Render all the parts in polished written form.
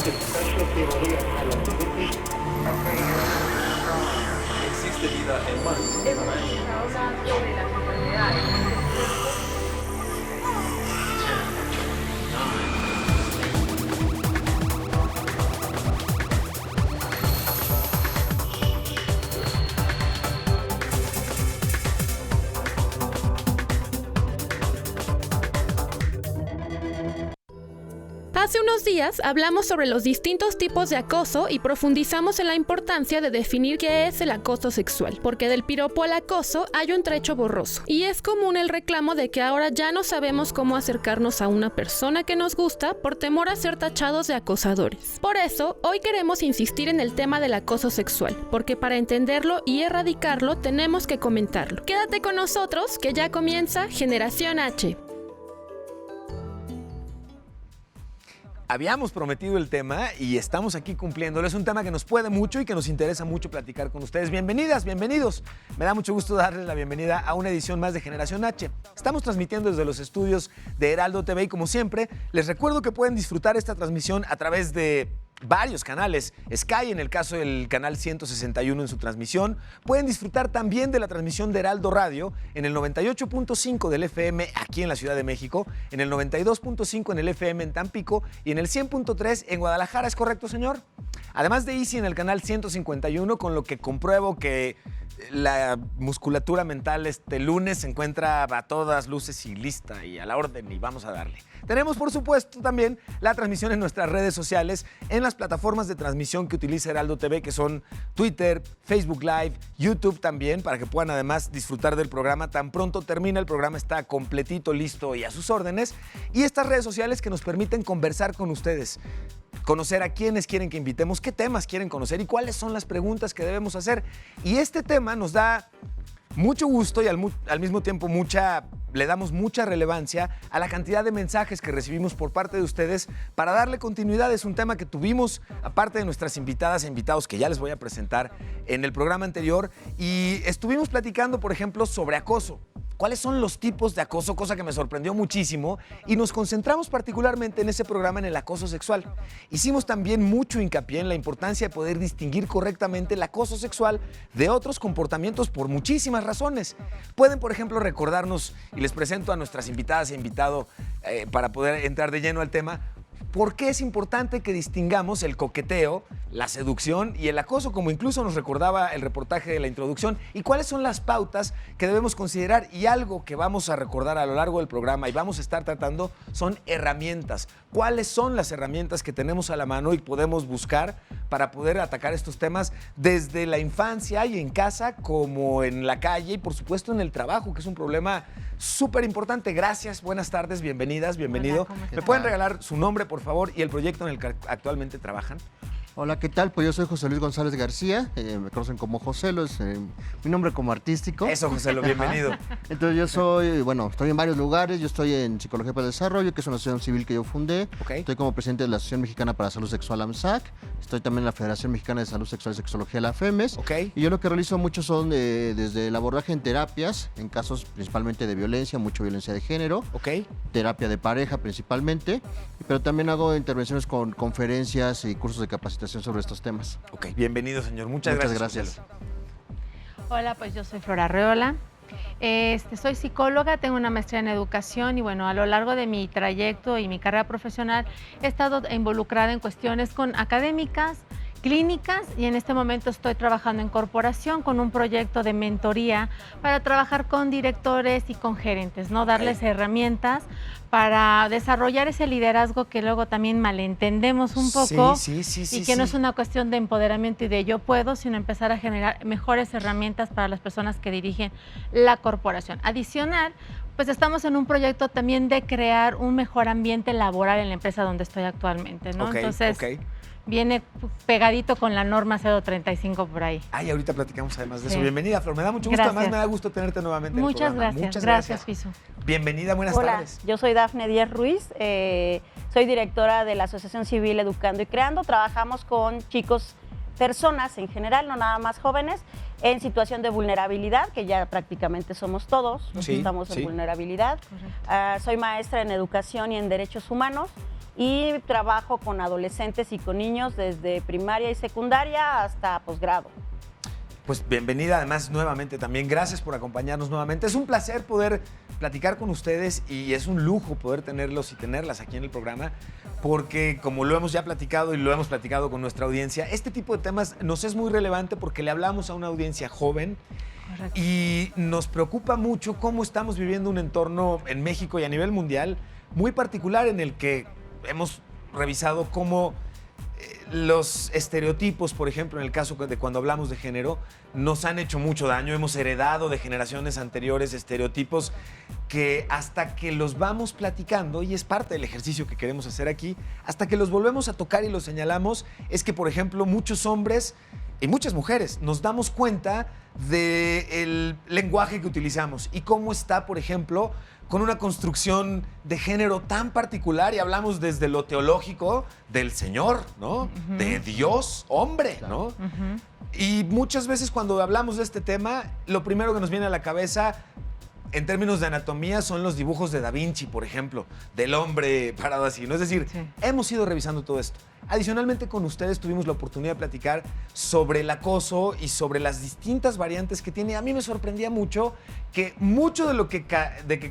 Existe vida en Marte. Hemos estado hablando de las enfermedades. Hace unos días hablamos sobre los distintos tipos de acoso y profundizamos en la importancia de definir qué es el acoso sexual, porque del piropo al acoso hay un trecho borroso. Y es común el reclamo de que ahora ya no sabemos cómo acercarnos a una persona que nos gusta por temor a ser tachados de acosadores. Por eso, hoy queremos insistir en el tema del acoso sexual, porque para entenderlo y erradicarlo tenemos que comentarlo. Quédate con nosotros, que ya comienza Generación H. Habíamos prometido el tema y estamos aquí cumpliéndolo. Es un tema que nos puede mucho y que nos interesa mucho platicar con ustedes. Bienvenidas, bienvenidos. Me da mucho gusto darles la bienvenida a una edición más de Generación H. Estamos transmitiendo desde los estudios de Heraldo TV y, como siempre, les recuerdo que pueden disfrutar esta transmisión a través de varios canales. Sky, en el caso del canal 161 en su transmisión. Pueden disfrutar también de la transmisión de Heraldo Radio en el 98.5 del FM aquí en la Ciudad de México, en el 92.5 en el FM en Tampico y en el 100.3 en Guadalajara. ¿Es correcto, señor? Además de Easy en el canal 151, con lo que compruebo que la musculatura mental este lunes se encuentra a todas luces y lista y a la orden, y vamos a darle. Tenemos, por supuesto, también la transmisión en nuestras redes sociales, en las plataformas de transmisión que utiliza Heraldo TV, que son Twitter, Facebook Live, YouTube también, para que puedan además disfrutar del programa. Tan pronto termina el programa, está completito, listo y a sus órdenes. Y estas redes sociales que nos permiten conversar con ustedes, conocer a quiénes quieren que invitemos, qué temas quieren conocer y cuáles son las preguntas que debemos hacer. Y este tema nos da mucho gusto y al mismo tiempo le damos mucha relevancia a la cantidad de mensajes que recibimos por parte de ustedes para darle continuidad. Es un tema que tuvimos, aparte de nuestras invitadas e invitados que ya les voy a presentar en el programa anterior, y estuvimos platicando, por ejemplo, sobre acoso. ¿Cuáles son los tipos de acoso? Cosa que me sorprendió muchísimo, y nos concentramos particularmente en ese programa en el acoso sexual. Hicimos también mucho hincapié en la importancia de poder distinguir correctamente el acoso sexual de otros comportamientos por muchísimas razones. Pueden, por ejemplo, recordarnos, y les presento a nuestras invitadas e invitado para poder entrar de lleno al tema, ¿por qué es importante que distingamos el coqueteo, la seducción y el acoso, como incluso nos recordaba el reportaje de la introducción? ¿Y cuáles son las pautas que debemos considerar? Y algo que vamos a recordar a lo largo del programa y vamos a estar tratando son herramientas. ¿Cuáles son las herramientas que tenemos a la mano y podemos buscar para poder atacar estos temas desde la infancia y en casa, como en la calle y, por supuesto, en el trabajo, que es un problema súper importante? Gracias, buenas tardes, bienvenidas, bienvenido. Hola, ¿Me pueden regalar su nombre, por favor, y el proyecto en el que actualmente trabajan? Hola, ¿qué tal? Pues yo soy José Luis González García, me conocen como Joselo, es mi nombre como artístico. Eso, Joselo, bienvenido. Entonces yo soy, estoy en varios lugares, yo estoy en Psicología para el Desarrollo, que es una asociación civil que yo fundé. Okay. Estoy como presidente de la Asociación Mexicana para la Salud Sexual, AMSAC. Estoy también en la Federación Mexicana de Salud Sexual y Sexología, la FEMES. Okay. Y yo lo que realizo mucho son desde el abordaje en terapias, en casos principalmente de violencia, mucha violencia de género. Okay. Terapia de pareja principalmente, pero también hago intervenciones con conferencias y cursos de capacitación sobre estos temas. Ok, bienvenido, señor. Muchas gracias. Hola, pues yo soy Flora Arreola. Soy psicóloga, tengo una maestría en educación y a lo largo de mi trayecto y mi carrera profesional he estado involucrada en cuestiones académicas, clínicas, y en este momento estoy trabajando en corporación con un proyecto de mentoría para trabajar con directores y con gerentes, ¿no? Darles herramientas para desarrollar ese liderazgo que luego también malentendemos un poco y que no es una cuestión de empoderamiento y de yo puedo, sino empezar a generar mejores herramientas para las personas que dirigen la corporación. Adicional, pues estamos en un proyecto también de crear un mejor ambiente laboral en la empresa donde estoy actualmente, ¿no? Entonces, viene pegadito con la norma 035 por ahí. Ay, ahorita platicamos además de eso. Bienvenida, Flor. Me da mucho gusto. Gracias. Además, me da gusto tenerte nuevamente en el programa. Muchas gracias, Piso. Bienvenida, buenas tardes. Yo soy Dafne Díaz Ruiz, soy directora de la Asociación Civil Educando y Creando. Trabajamos con chicos, personas en general, no nada más jóvenes, en situación de vulnerabilidad, que ya prácticamente somos todos, estamos en vulnerabilidad. Soy maestra en educación y en derechos humanos. y trabajo con adolescentes y con niños desde primaria y secundaria hasta posgrado. Pues bienvenida además nuevamente también. Gracias por acompañarnos nuevamente. Es un placer poder platicar con ustedes y es un lujo poder tenerlos y tenerlas aquí en el programa porque como lo hemos ya platicado y lo hemos platicado con nuestra audiencia, este tipo de temas nos es muy relevante porque le hablamos a una audiencia joven. Correcto. Y nos preocupa mucho cómo estamos viviendo un entorno en México y a nivel mundial muy particular en el que hemos revisado cómo los estereotipos, por ejemplo, en el caso de cuando hablamos de género, nos han hecho mucho daño. Hemos heredado de generaciones anteriores estereotipos que hasta que los vamos platicando, y es parte del ejercicio que queremos hacer aquí, hasta que los volvemos a tocar y los señalamos, es que, por ejemplo, muchos hombres y muchas mujeres nos damos cuenta del lenguaje que utilizamos y cómo está, por ejemplo, con una construcción de género tan particular, y hablamos desde lo teológico del Señor, ¿no? De Dios, hombre, ¿no? Y muchas veces cuando hablamos de este tema, lo primero que nos viene a la cabeza en términos de anatomía son los dibujos de Da Vinci, por ejemplo, del hombre parado así, ¿no? Es decir, hemos ido revisando todo esto. Adicionalmente, con ustedes tuvimos la oportunidad de platicar sobre el acoso y sobre las distintas variantes que tiene. A mí me sorprendía mucho que mucho de lo que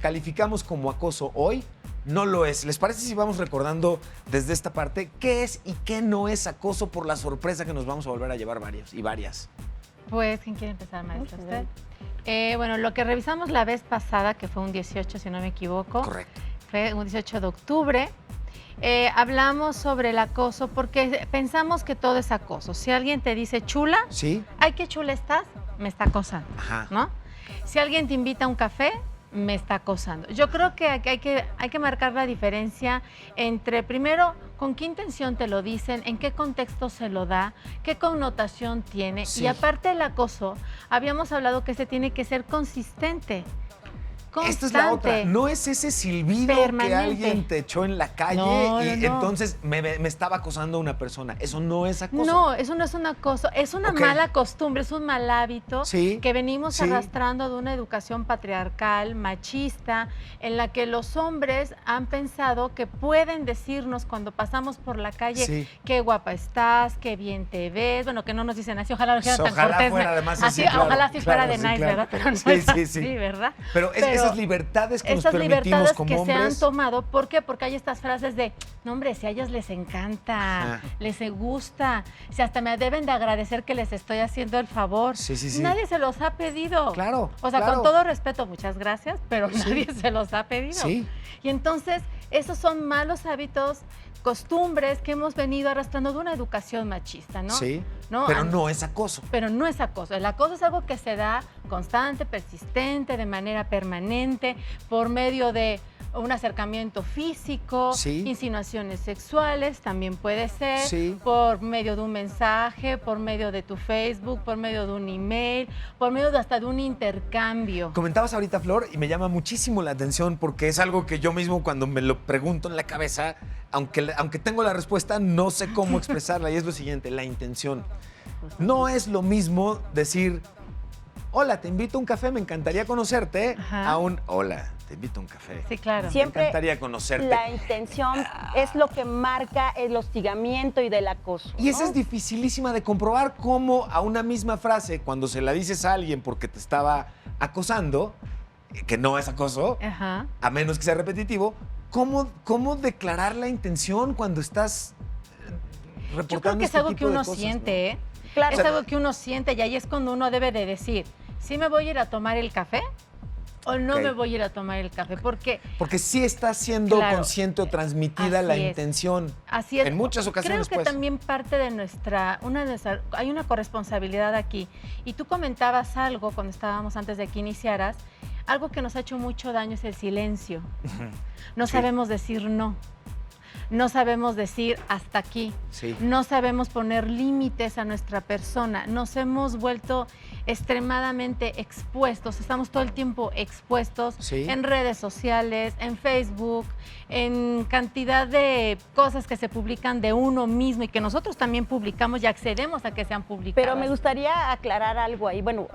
calificamos como acoso hoy no lo es. ¿Les parece si vamos recordando desde esta parte qué es y qué no es acoso por la sorpresa que nos vamos a volver a llevar varias? Pues, ¿quién quiere empezar, maestra? ¿Usted? Bueno, lo que revisamos la vez pasada, que fue un 18, si no me equivoco. Correcto. Fue un 18 de octubre. Hablamos sobre el acoso porque pensamos que todo es acoso. Si alguien te dice chula, ¿sí? Ay, qué chula estás, me está acosando, Ajá. ¿no? Si alguien te invita a un café, me está acosando. Yo creo que hay que marcar la diferencia entre, primero, con qué intención te lo dicen, en qué contexto se lo da, qué connotación tiene. Sí. Y aparte del acoso, habíamos hablado que se tiene que ser consistente. Esta es la otra. No es ese silbido permanente que alguien te echó en la calle no. entonces me estaba acosando una persona. Eso no es acoso. No, eso no es un acoso. Es una mala costumbre, es un mal hábito que venimos arrastrando de una educación patriarcal, machista, en la que los hombres han pensado que pueden decirnos cuando pasamos por la calle qué guapa estás, qué bien te ves. Bueno, que no nos dicen así, ojalá lo dijeran tan cortés. Fuera, además, así, claro, ojalá sí fuera de nice, claro. ¿verdad? Pero no es así, ¿verdad? Pero esas libertades que nos permitimos como hombres. Esas libertades que se han tomado, ¿por qué? Porque hay estas frases de, no hombre, si a ellas les encanta, les gusta, si hasta me deben de agradecer que les estoy haciendo el favor. Sí. Nadie se los ha pedido. Claro. O sea, con todo respeto, muchas gracias, pero nadie se los ha pedido. Sí. Y entonces, esos son malos hábitos, costumbres que hemos venido arrastrando de una educación machista, ¿no? Sí, ¿no? Pero no es acoso. Pero no es acoso. El acoso es algo que se da constante, persistente, de manera permanente, por medio de un acercamiento físico, insinuaciones sexuales, también puede ser, por medio de un mensaje, por medio de tu Facebook, por medio de un email, por medio de hasta de un intercambio. Comentabas ahorita, Flor, y me llama muchísimo la atención porque es algo que yo mismo cuando me lo pregunto en la cabeza, aunque tengo la respuesta, no sé cómo expresarla, y es lo siguiente, la intención. No es lo mismo decir, hola, te invito a un café, me encantaría conocerte, a un, hola, te invito a un café. Sí, claro. Siempre me encantaría conocerte. La intención es lo que marca el hostigamiento y del acoso. Y esa es dificilísima de comprobar, cómo a una misma frase, cuando se la dices a alguien porque te estaba acosando, que no es acoso, a menos que sea repetitivo, ¿cómo declarar la intención cuando estás reportando? Yo creo que es algo que uno siente, ¿eh? Claro. Es algo que uno siente y ahí es cuando uno debe de decir, ¿sí me voy a ir a tomar el café o no me voy a ir a tomar el café? Porque sí está siendo consciente o transmitida la intención. Así es. En muchas ocasiones, creo que también parte de hay una corresponsabilidad aquí. Y tú comentabas algo cuando estábamos antes de que iniciaras, algo que nos ha hecho mucho daño es el silencio. No sabemos decir no. No sabemos decir hasta aquí, no sabemos poner límites a nuestra persona, nos hemos vuelto extremadamente expuestos, estamos todo el tiempo expuestos en redes sociales, en Facebook, en cantidad de cosas que se publican de uno mismo y que nosotros también publicamos y accedemos a que sean publicadas. Pero me gustaría aclarar algo ahí, bueno,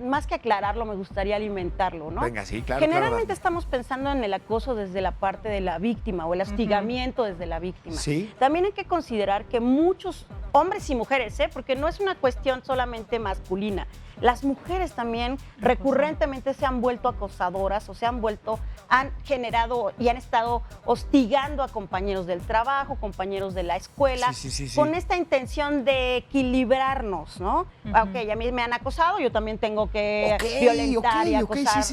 más que aclararlo, me gustaría alimentarlo, ¿no? Venga, sí, claro. Generalmente estamos pensando en el acoso desde la parte de la víctima o el hostigamiento desde de la víctima. Sí. También hay que considerar que muchos hombres y mujeres, porque no es una cuestión solamente masculina, las mujeres también recurrentemente se han vuelto acosadoras o han generado y han estado hostigando a compañeros del trabajo, compañeros de la escuela, Sí. con esta intención de equilibrarnos, ¿no? Ok, a mí me han acosado, yo también tengo que violentar y acosar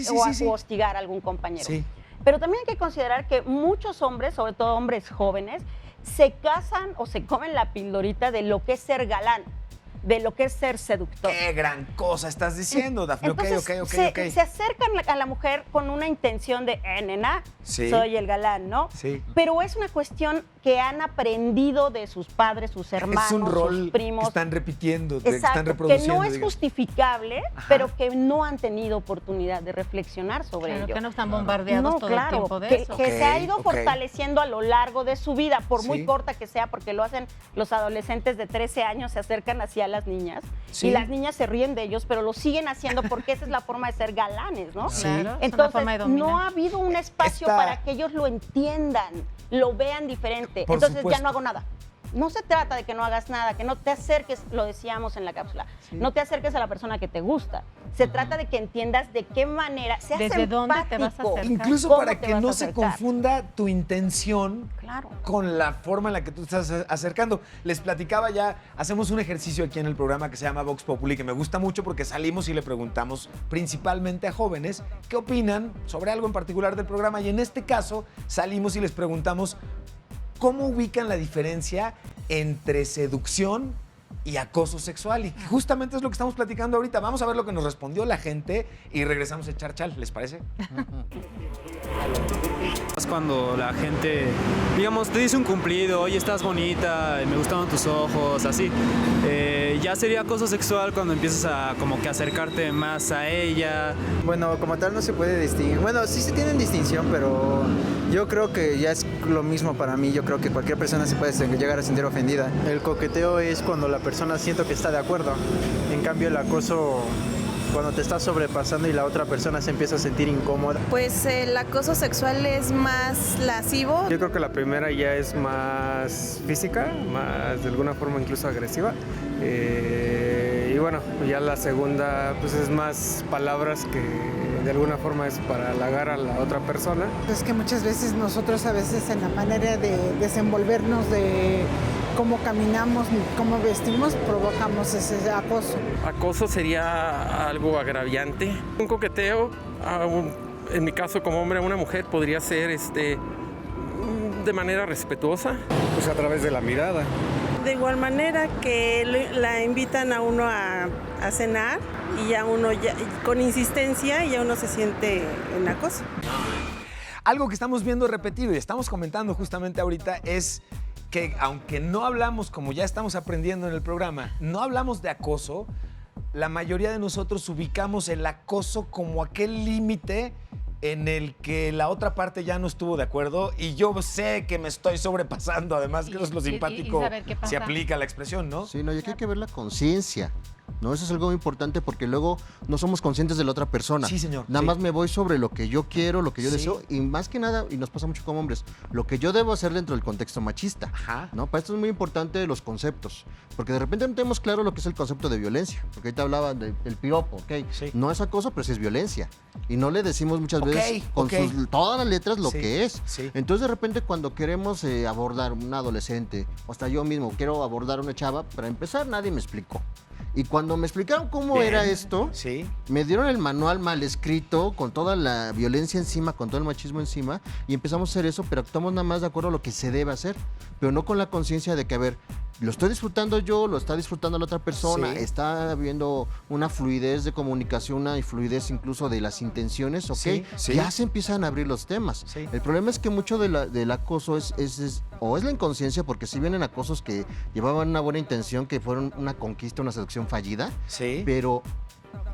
o hostigar a algún compañero. Sí. Pero también hay que considerar que muchos hombres, sobre todo hombres jóvenes, se casan o se comen la pildorita de lo que es ser galán, de lo que es ser seductor. Qué gran cosa estás diciendo, Dafne. Entonces, Ok. se acercan a la mujer con una intención de, nena, Sí. soy el galán, ¿no? Sí. Pero es una cuestión que han aprendido de sus padres, sus hermanos, Es un rol sus primos. que están repitiendo, que Exacto, están reproduciendo. que no es digamos. justificable, Ajá. pero que no han tenido oportunidad de reflexionar sobre Claro, ello. que no están bombardeados todo el tiempo de eso. Que se ha ido Ok. fortaleciendo a lo largo de su vida, por muy Sí. corta que sea, porque lo hacen los adolescentes de 13 años, se acercan hacia las niñas Sí. y las niñas se ríen de ellos, pero lo siguen haciendo porque esa es la forma de ser galanes, ¿no? Sí. Claro, es una Entonces, forma de dominar. no ha habido un espacio Esta- para que ellos lo entiendan, lo vean diferente. Por Entonces supuesto. ya no hago nada. No se trata de que no hagas nada, que no te acerques, lo decíamos en la cápsula, no te acerques a la persona que te gusta. Se trata de que entiendas de qué manera, seas ¿Desde dónde te vas a empático. acercar? Incluso ¿Cómo para te que vas a no se acercar? confunda tu intención Claro. con la forma en la que tú te estás acercando. Les platicaba ya, hacemos un ejercicio aquí en el programa que se llama Vox Populi, que me gusta mucho porque salimos y le preguntamos principalmente a jóvenes qué opinan sobre algo en particular del programa. Y en este caso salimos y les preguntamos cómo ubican la diferencia entre seducción y acoso sexual. Y justamente es lo que estamos platicando ahorita. Vamos a ver lo que nos respondió la gente y regresamos a echar chal, ¿les parece? Es cuando la gente, digamos, te dice un cumplido, oye, estás bonita, me gustaron tus ojos, así. Ya sería acoso sexual cuando empiezas a como que acercarte más a ella. Bueno, como tal no se puede distinguir. Bueno, sí se tienen distinción, pero yo creo que ya es lo mismo para mí. Yo creo que cualquier persona se puede llegar a sentir ofendida. El coqueteo es cuando la persona siento que está de acuerdo. En cambio, el acoso, cuando te estás sobrepasando y la otra persona se empieza a sentir incómoda. Pues el acoso sexual es más lascivo. Yo creo que la primera ya es más física, más de alguna forma incluso agresiva. Y bueno, ya la segunda pues es más palabras que de alguna forma es para halagar a la otra persona. Es que muchas veces nosotros a veces en la manera de desenvolvernos, de cómo caminamos, cómo vestimos, provocamos ese acoso. Acoso sería algo agraviante. Un coqueteo, en mi caso como hombre a una mujer, podría ser de manera respetuosa. Pues a través de la mirada. De igual manera que la invitan a uno a cenar y ya uno con insistencia ya uno se siente en acoso. Algo que estamos viendo repetido y estamos comentando justamente ahorita es que aunque no hablamos, como ya estamos aprendiendo en el programa, no hablamos de acoso, la mayoría de nosotros ubicamos el acoso como aquel límite en el que la otra parte ya no estuvo de acuerdo y yo sé que me estoy sobrepasando, además que eso es lo simpático, saber qué pasa. se aplica la expresión, ¿no? Sí, no, y aquí hay que ver la conciencia, ¿no? Eso es algo muy importante porque luego no somos conscientes de la otra persona. Sí, señor. Nada Sí. más me voy sobre lo que yo quiero, lo que yo Sí. deseo y más que nada, y nos pasa mucho como hombres, lo que yo debo hacer dentro del contexto machista. Ajá. ¿No? Para esto es muy importante los conceptos, porque de repente no tenemos claro lo que es el concepto de violencia, porque ahorita hablaban del piropo, ¿ok? Sí. No es acoso, pero sí es violencia. Y no le decimos muchas Ok, veces con ok. todas las letras lo Sí, que es. sí. Entonces de repente cuando queremos abordar un adolescente, o hasta yo mismo quiero abordar una chava, para empezar nadie me explicó. Y cuando me explicaron cómo Bien. era esto, Sí. me dieron el manual mal escrito, con toda la violencia encima, con todo el machismo encima, y empezamos a hacer eso, pero actuamos nada más de acuerdo a lo que se debe hacer, pero no con la conciencia de que, a ver, lo estoy disfrutando yo, lo está disfrutando la otra persona, Sí. está habiendo una fluidez de comunicación, una fluidez incluso de las intenciones, ¿ok? Sí, sí. Ya se empiezan a abrir los temas. Sí. El problema es que mucho del acoso es la inconsciencia, porque si vienen acosos que llevaban una buena intención, que fueron una conquista, una seducción fallida, Sí. pero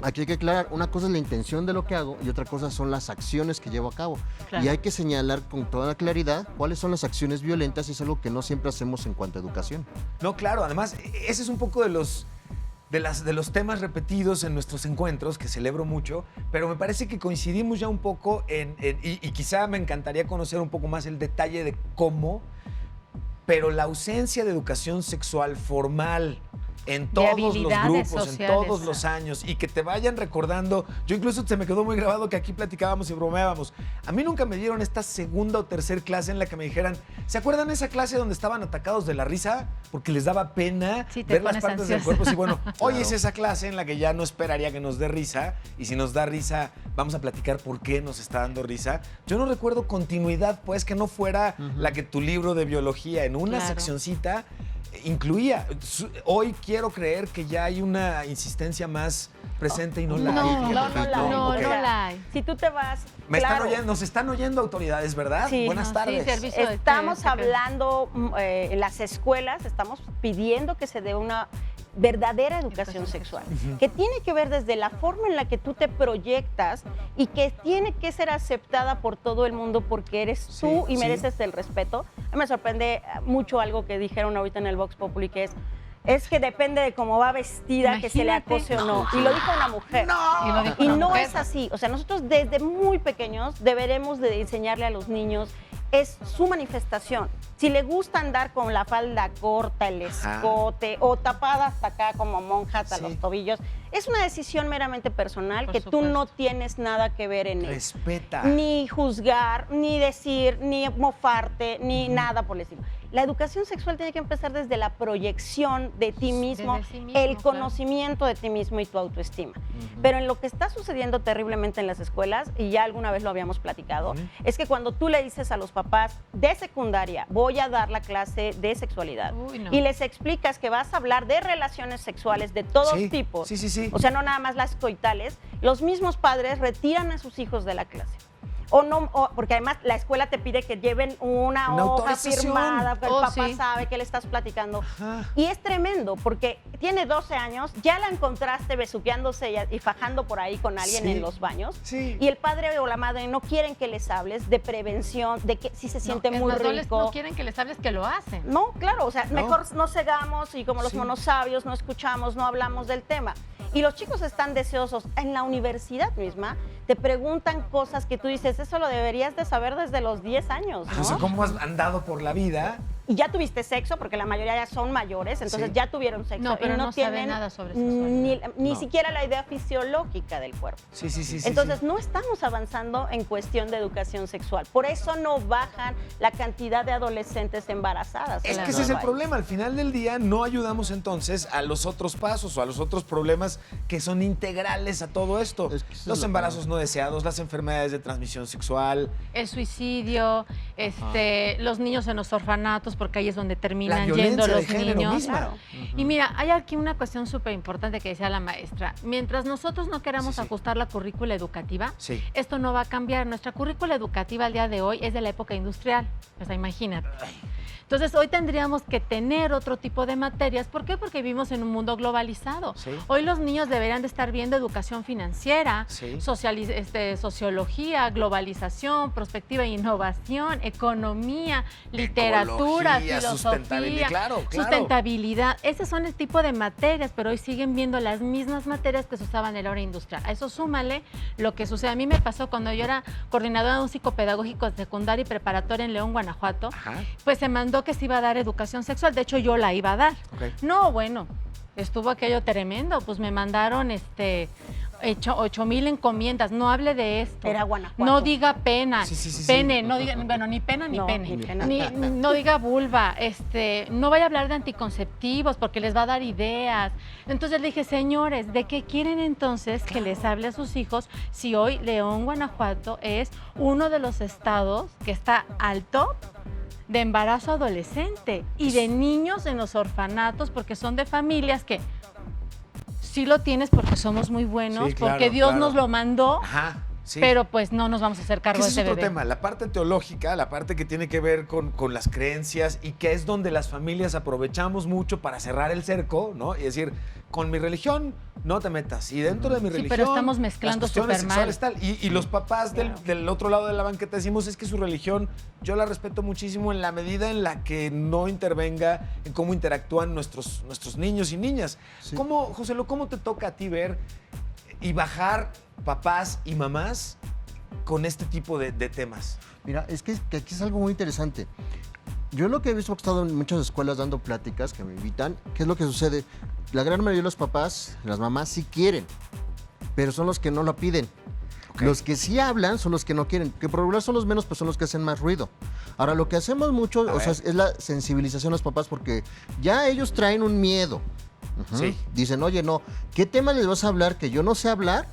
aquí hay que aclarar, una cosa es la intención de lo que hago y otra cosa son las acciones que llevo a cabo. Claro. Y hay que señalar con toda claridad cuáles son las acciones violentas y es algo que no siempre hacemos en cuanto a educación. No, claro, además, ese es un poco de los temas repetidos en nuestros encuentros, que celebro mucho, pero me parece que coincidimos ya un poco y quizá me encantaría conocer un poco más el detalle de cómo pero la ausencia de educación sexual formal en todos los habilidades grupos, en sociales. todos los años, y que te vayan recordando. Yo incluso se me quedó muy grabado que aquí platicábamos y bromeábamos. A mí nunca me dieron esta segunda o tercer clase en la que me dijeran, ¿se acuerdan esa clase donde estaban atacados de la risa? Porque les daba pena Sí, te ver las pones partes del ansioso. cuerpo. Sí, bueno, hoy es esa clase en la que ya no esperaría que nos dé risa, y si nos da risa, vamos a platicar por qué nos está dando risa. Yo no recuerdo continuidad, pues, que no fuera la que tu libro de biología en una Claro. seccioncita incluía. Hoy quiero creer que ya hay una insistencia más presente y no la hay. No, Fíjate. no Ok. la hay. Si tú te vas, Me están claro, oyendo, nos están oyendo autoridades, ¿verdad? Sí. Buenas No, tardes. sí, servicio de- estamos de- hablando en las escuelas, estamos pidiendo que se dé una verdadera educación sexual, que tiene que ver desde la forma en la que tú te proyectas y que tiene que ser aceptada por todo el mundo porque eres tú Sí, y sí. mereces el respeto. A mí me sorprende mucho algo que dijeron ahorita en el Vox Populi, que es que depende de cómo va vestida que se le Imagínate. acose o no. Y lo dijo una mujer. Y lo dijo Y una no mujer. es así. O sea, nosotros desde muy pequeños deberemos de enseñarle a los niños, es su manifestación. Si le gusta andar con la falda corta, el Ajá. escote o tapada hasta acá como monja hasta Sí. los tobillos, es una decisión meramente personal Por que tú supuesto. no tienes nada que ver en él. Respeta. Ni juzgar, ni decir, ni mofarte, ni nada por el estilo. La educación sexual tiene que empezar desde la proyección de ti mismo, Desde sí mismo, el claro. conocimiento de ti mismo y tu autoestima. Pero en lo que está sucediendo terriblemente en las escuelas, y ya alguna vez lo habíamos platicado, es que cuando tú le dices a los papás de secundaria, voy a dar la clase de sexualidad, Uy, no. y les explicas que vas a hablar de relaciones sexuales de todos Sí, tipos, sí, sí, sí. o sea, no nada más las coitales, los mismos padres retiran a sus hijos de la clase. O no, porque además la escuela te pide que lleven una hoja autorización. firmada, que el Oh, papá sí. sabe que le estás platicando. Ajá. Y es tremendo, porque tiene 12 años, ya la encontraste besuqueándose y fajando por ahí con alguien Sí. en los baños. Sí. Y el padre o la madre no quieren que les hables de prevención, de que si se siente No, es muy más, rico. no quieren que les hables que lo hacen. No, claro, o sea, No. mejor no cegamos y como los Sí. monosabios no escuchamos, no hablamos del tema. Y los chicos están deseosos. En la universidad misma te preguntan cosas que tú dices, eso lo deberías de saber desde los 10 años, ¿no? O sea, ¿cómo has andado por la vida? Y ya tuviste sexo, porque la mayoría ya son mayores, entonces Sí. ya tuvieron sexo. No, pero y no saben nada sobre sexualidad. ni No. siquiera la idea fisiológica del cuerpo. Sí, sí, sí. sí, Entonces, sí. no estamos avanzando en cuestión de educación sexual. Por eso no bajan la cantidad de adolescentes embarazadas. Es en que ese es nuestro el país. problema. Al final del día no ayudamos entonces a los otros pasos o a los otros problemas que son integrales a todo esto. Es que eso es Los lo embarazos no deseados, las enfermedades de transmisión sexual, El suicidio, los niños en los orfanatos, porque ahí es donde la terminan violencia yendo de los género niños. misma. Claro. Y mira, hay aquí una cuestión súper importante que decía la maestra. Mientras nosotros no queramos Sí, sí. ajustar la currícula educativa, Sí. esto no va a cambiar. Nuestra currícula educativa al día de hoy es de la época industrial. O sea, imagínate. Entonces, hoy tendríamos que tener otro tipo de materias. ¿Por qué? Porque vivimos en un mundo globalizado. Sí. Hoy los niños deberían de estar viendo educación financiera, Sí. sociología, globalización, perspectiva e innovación, economía, literatura, Ecología, filosofía, claro. sustentabilidad. Esos son el tipo de materias, pero hoy siguen viendo las mismas materias que se usaban en la hora industrial. A eso súmale lo que sucede. A mí me pasó cuando yo era coordinadora de un psicopedagógico de secundaria y preparatoria en León, Guanajuato. Ajá. Pues se mandó que se iba a dar educación sexual. De hecho, yo la iba a dar. Ok. No, bueno, estuvo aquello tremendo. Pues me mandaron 8,000 encomiendas. No hable de esto. Era Guanajuato. No diga pena. Sí, sí, sí, sí. Pene, no diga, bueno, ni pena ni No, pene. ni pena. No diga vulva. No vaya a hablar de anticonceptivos porque les va a dar ideas. Entonces le dije, señores, ¿de qué quieren entonces que les hable a sus hijos si hoy León, Guanajuato es uno de los estados que está al top de embarazo adolescente y de niños en los orfanatos porque son de familias que sí lo tienes porque somos muy buenos, Sí, claro, porque Dios claro. nos lo mandó, Ajá. Sí. pero pues no nos vamos a hacer Que cargo de ese ese es otro bebé. tema, la parte teológica, la parte que tiene que ver con las creencias y que es donde las familias aprovechamos mucho para cerrar el cerco, ¿no? Y decir, con mi religión no te metas. Y dentro de mi Sí, religión. pero estamos mezclando las cuestiones supermal. sexuales, tal. Y los papás del otro lado de la banqueta decimos, es que su religión yo la respeto muchísimo en la medida en la que no intervenga en cómo interactúan nuestros niños y niñas. Sí. ¿Cómo te toca a ti ver y bajar papás y mamás con este tipo de temas? Mira, es que aquí es algo muy interesante. Yo lo que he visto, porque he estado en muchas escuelas dando pláticas que me invitan, ¿qué es lo que sucede? La gran mayoría de los papás, las mamás sí quieren, pero son los que no lo piden. Okay. Los que sí hablan son los que no quieren, que por lo regular son los menos, pues son los que hacen más ruido. Ahora, lo que hacemos mucho, o sea, es la sensibilización a los papás, porque ya ellos traen un miedo. Sí. Dicen, oye, no, ¿qué tema les vas a hablar que yo no sé hablar?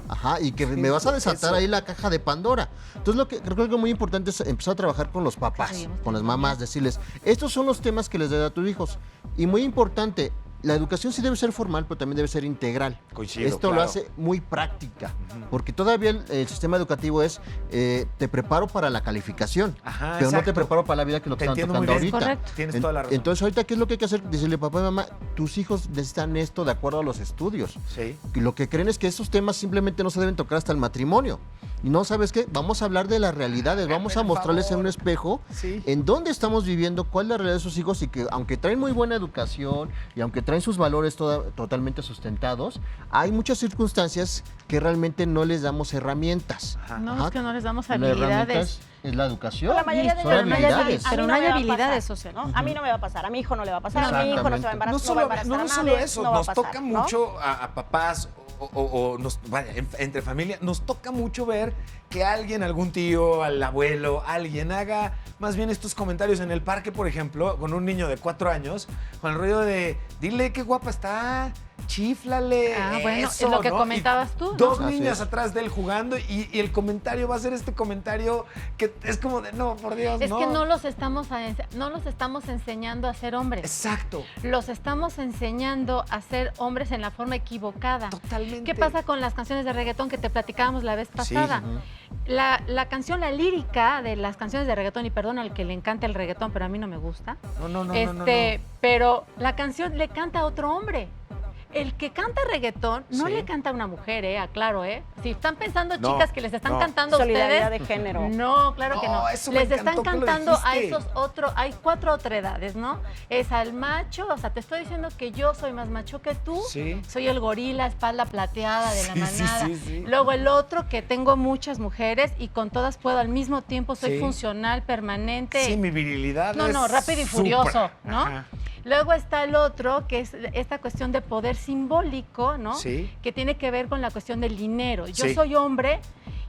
Ajá, y que me vas a desatar ahí la caja de Pandora. Entonces, lo que creo que es muy importante es empezar a trabajar con los papás, con las mamás, decirles, estos son los temas que les debe a tus hijos. Y muy importante, la educación sí debe ser formal, pero también debe ser integral. Coincido, Esto lo hace muy práctica, porque todavía el sistema educativo es, te preparo para la calificación, pero no te preparo para la vida, que es lo que están tocando ahorita. Correcto. Tienes toda la razón. Entonces, ahorita, ¿qué es lo que hay que hacer? Decirle, papá y mamá, tus hijos necesitan esto de acuerdo a los estudios. Sí. Y lo que creen es que esos temas simplemente no se deben tocar hasta el matrimonio. Y no, ¿sabes qué? Vamos a hablar de las realidades, vamos a mostrarles en un espejo en dónde estamos viviendo, cuál es la realidad de sus hijos, y que aunque traen muy buena educación y aunque traen sus valores totalmente sustentados, hay muchas circunstancias que realmente no les damos herramientas. No, es que no les damos habilidades. Es la educación. La mayoría de pero no hay habilidades sociales. ¿No? A mí no me va a pasar, a mi hijo no le va a pasar, a mi hijo no se va a embarazar, no va a embarazar no a solo nadie, eso, no va a nos pasar, toca ¿no? mucho a papás entre familia, nos toca mucho ver que alguien, algún tío, al abuelo, alguien haga más bien estos comentarios en el parque, por ejemplo, con un niño de 4 años, con el rollo de, dile qué guapa está, chíflale. Bueno, eso, es lo que ¿no? comentabas tú, ¿no? Dos niñas atrás de él jugando y el comentario va a ser este comentario que es como de, no, por Dios, es no. que no los estamos enseñando a ser hombres. Exacto. Los estamos enseñando a ser hombres en la forma equivocada. Totalmente. ¿Qué pasa con las canciones de reggaetón que te platicábamos la vez pasada? La canción, la lírica de las canciones de reggaetón, y perdón al que le encanta el reggaetón, pero a mí no me gusta. No. Pero la canción le canta a otro hombre. El que canta reggaetón no le canta a una mujer, aclaro, Si están pensando chicas que les están cantando a ustedes. Solidaridad de género. No, claro que no. Les están cantando a esos hay 4 otredades, ¿no? Es al macho, o sea, te estoy diciendo que yo soy más macho que tú. Sí. Soy el gorila, espalda plateada de la manada. Sí. Luego el otro, que tengo muchas mujeres y con todas puedo al mismo tiempo, soy funcional, permanente. Sí, mi virilidad No, rápido y furioso, ¿no? Ajá. Luego está el otro, que es esta cuestión de poder simbólico, ¿no? Sí. Que tiene que ver con la cuestión del dinero. Yo Sí. soy hombre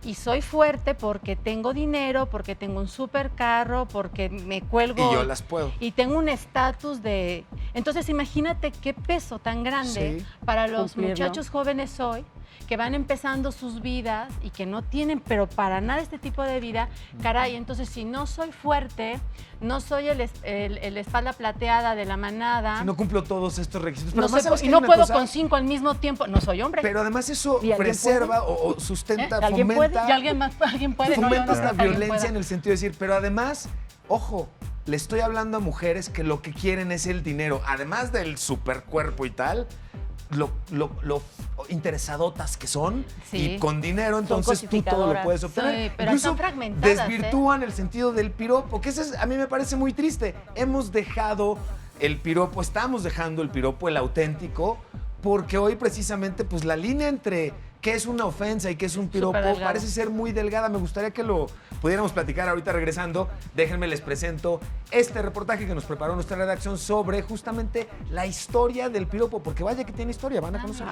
y soy fuerte porque tengo dinero, porque tengo un supercarro, porque me cuelgo. Y yo las puedo. Y tengo un estatus de... Entonces imagínate qué peso tan grande para los muchachos jóvenes hoy, que van empezando sus vidas y que no tienen, pero para nada este tipo de vida. Caray, entonces si no soy fuerte, no soy el espalda plateada de la manada. Si no cumplo todos estos requisitos. Pero No además, soy, ¿sabes y qué? no Una puedo cosa, con 5 al mismo tiempo, no soy hombre. Pero además eso ¿Y alguien preserva o sustenta, ¿Alguien fomenta. puede? Y alguien puede. Fomenta esta alguien violencia pueda. en el sentido de decir, pero además, ojo, le estoy hablando a mujeres que lo que quieren es el dinero. Además del supercuerpo y tal, lo interesadotas que son, y con dinero entonces tú todo lo puedes obtener. Sí, pero incluso están fragmentadas, desvirtúan el sentido del piropo, que a mí me parece muy triste. Hemos dejado el piropo, estamos dejando el piropo, el auténtico, porque hoy precisamente pues la línea entre qué es una ofensa y qué es un piropo parece ser muy delgada. Me gustaría que lo pudiéramos platicar ahorita regresando. Déjenme les presento este reportaje que nos preparó nuestra redacción sobre justamente la historia del piropo, porque vaya que tiene historia, van a conocer.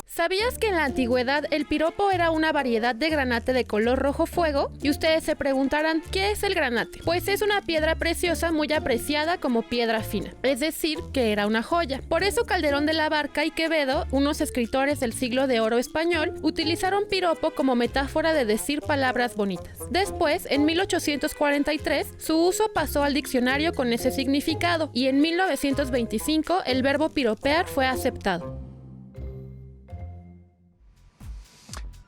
¿Sabías que en la antigüedad el piropo era una variedad de granate de color rojo fuego? Y ustedes se preguntarán, ¿qué es el granate? Pues es una piedra preciosa muy apreciada como piedra fina, es decir, que era una joya. Por eso Calderón de la Barca y Quevedo, unos escritores del siglo de oro español, utilizaron piropo como metáfora de decir palabras bonitas. Después, en 1843, su uso pasó al diccionario con ese significado y en 1925 el verbo piropear fue aceptado.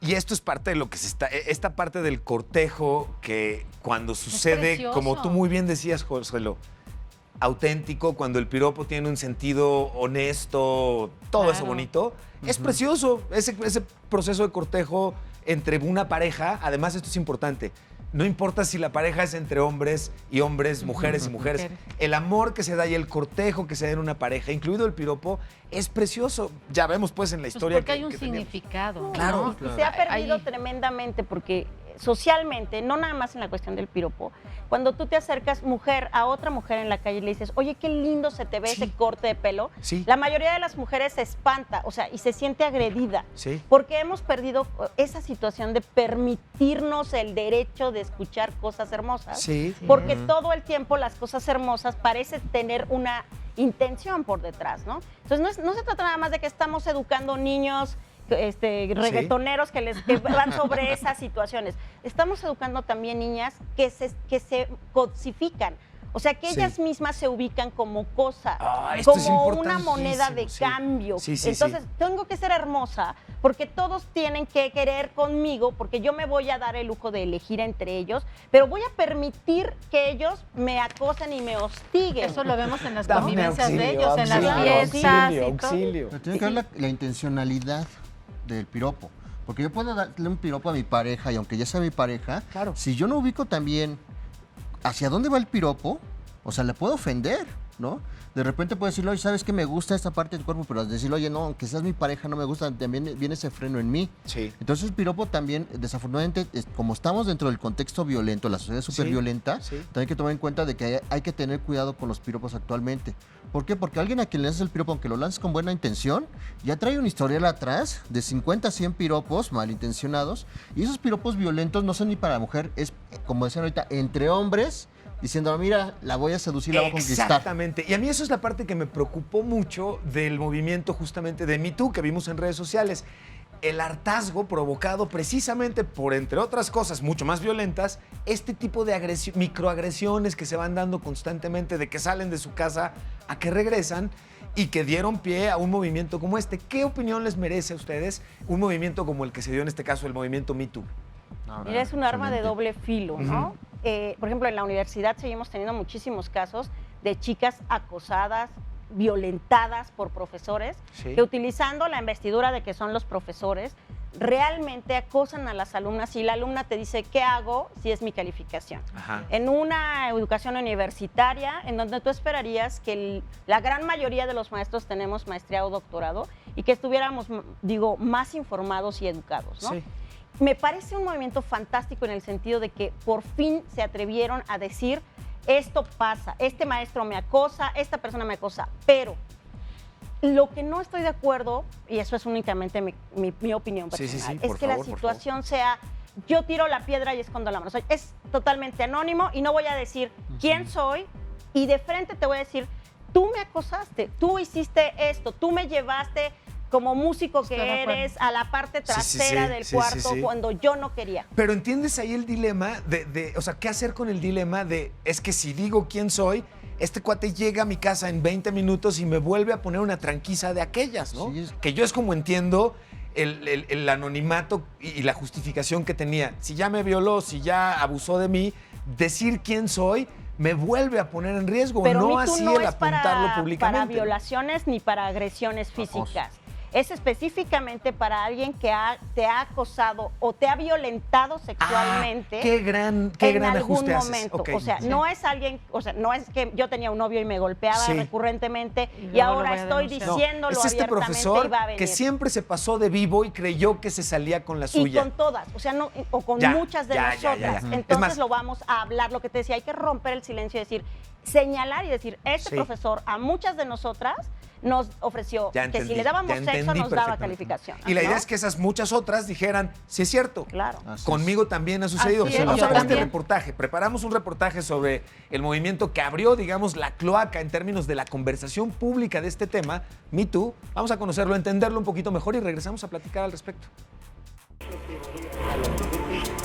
Y esto es parte de lo que esta parte del cortejo que cuando sucede, como tú muy bien decías, Josuelo, auténtico, cuando el piropo tiene un sentido honesto, todo eso bonito, es precioso. Ese proceso de cortejo entre una pareja, además esto es importante, no importa si la pareja es entre hombres y hombres, mujeres y mujeres. El amor que se da y el cortejo que se da en una pareja, incluido el piropo, es precioso. Ya vemos pues en la historia porque hay un significado. Claro. Y se ha perdido tremendamente porque socialmente, no nada más en la cuestión del piropo, cuando tú te acercas mujer a otra mujer en la calle y le dices, oye, qué lindo se te ve ese corte de pelo, la mayoría de las mujeres se espanta, o sea, y se siente agredida, porque hemos perdido esa situación de permitirnos el derecho de escuchar cosas hermosas, porque todo el tiempo las cosas hermosas parecen tener una intención por detrás, ¿no? Entonces no se trata nada más de que estamos educando niños reggaetoneros que van sobre esas situaciones. Estamos educando también niñas que se cosifican. O sea, que ellas mismas se ubican como cosa, como una moneda de cambio. Entonces, tengo que ser hermosa porque todos tienen que querer conmigo, porque yo me voy a dar el lujo de elegir entre ellos, pero voy a permitir que ellos me acosen y me hostiguen. Eso lo vemos en las convivencias de ellos, en las fiestas. Auxilio. Pero tiene que ver la intencionalidad del piropo. Porque yo puedo darle un piropo a mi pareja y aunque ya sea mi pareja, si yo no ubico también hacia dónde va el piropo, o sea, le puedo ofender, ¿no? De repente puedo decirle, oye, ¿sabes qué? Me gusta esta parte del cuerpo, pero decirle, oye, no, aunque seas mi pareja, no me gusta, también viene ese freno en mí. Entonces el piropo también, desafortunadamente, como estamos dentro del contexto violento, la sociedad es súper violenta, también hay que tomar en cuenta de que hay que tener cuidado con los piropos actualmente. ¿Por qué? Porque alguien a quien le haces el piropo, aunque lo lances con buena intención, ya trae un historial atrás de 50 a 100 piropos malintencionados, y esos piropos violentos no son ni para la mujer, es, como decían ahorita, entre hombres, diciendo, mira, la voy a seducir, la voy a conquistar. Exactamente. Y a mí eso es la parte que me preocupó mucho del movimiento justamente de Me Too que vimos en redes sociales. El hartazgo provocado precisamente por, entre otras cosas mucho más violentas, este tipo de microagresiones que se van dando constantemente, de que salen de su casa a que regresan y que dieron pie a un movimiento como este. ¿Qué opinión les merece a ustedes un movimiento como el que se dio en este caso, el movimiento Me Too? Mira, es un arma de doble filo, ¿no? Por ejemplo, en la universidad seguimos teniendo muchísimos casos de chicas acosadas, violentadas por profesores, que utilizando la investidura de que son los profesores, realmente acosan a las alumnas y la alumna te dice, ¿qué hago si es mi calificación? En una educación universitaria, en donde tú esperarías que la gran mayoría de los maestros tenemos maestría o doctorado y que estuviéramos, digo, más informados y educados, ¿no? Me parece un movimiento fantástico en el sentido de que por fin se atrevieron a decir, esto pasa, este maestro me acosa, esta persona me acosa, pero lo que no estoy de acuerdo, y eso es únicamente mi opinión personal, es que la situación sea, yo tiro la piedra y escondo la mano. O sea, es totalmente anónimo y no voy a decir quién soy y de frente te voy a decir, tú me acosaste, tú hiciste esto, tú me llevaste como músico que eres a la parte trasera del cuarto cuando yo no quería. Pero ¿entiendes ahí el dilema o sea, qué hacer con el dilema de, es que si digo quién soy, este cuate llega a mi casa en 20 minutos y me vuelve a poner una tranquiza de aquellas, ¿no? Que yo es como entiendo el anonimato y la justificación que tenía. Si ya me violó, si ya abusó de mí, decir quién soy me vuelve a poner en riesgo, pero no así el apuntarlo públicamente. Para violaciones ni para agresiones físicas. Es específicamente para alguien que te ha acosado o te ha violentado sexualmente. Qué gran ajuste haces. Momento. O sea, no es alguien, o sea, no es que yo tenía un novio y me golpeaba recurrentemente y ahora estoy diciéndolo es este abiertamente profesor y va a venir. Que siempre se pasó de vivo y creyó que se salía con la suya. Y con todas, o sea, o con muchas de nosotras. Entonces lo vamos a hablar, lo que te decía, hay que romper el silencio y decir, señalar y decir, profesor a muchas de nosotras nos ofreció que si le dábamos sexo nos daba calificación. Y la idea es que esas muchas otras dijeran, sí es cierto, conmigo también ha sucedido. Vamos a ver este reportaje. Preparamos un reportaje sobre el movimiento que abrió, digamos, la cloaca en términos de la conversación pública de este tema, Me Too. Vamos a conocerlo, entenderlo un poquito mejor y regresamos a platicar al respecto.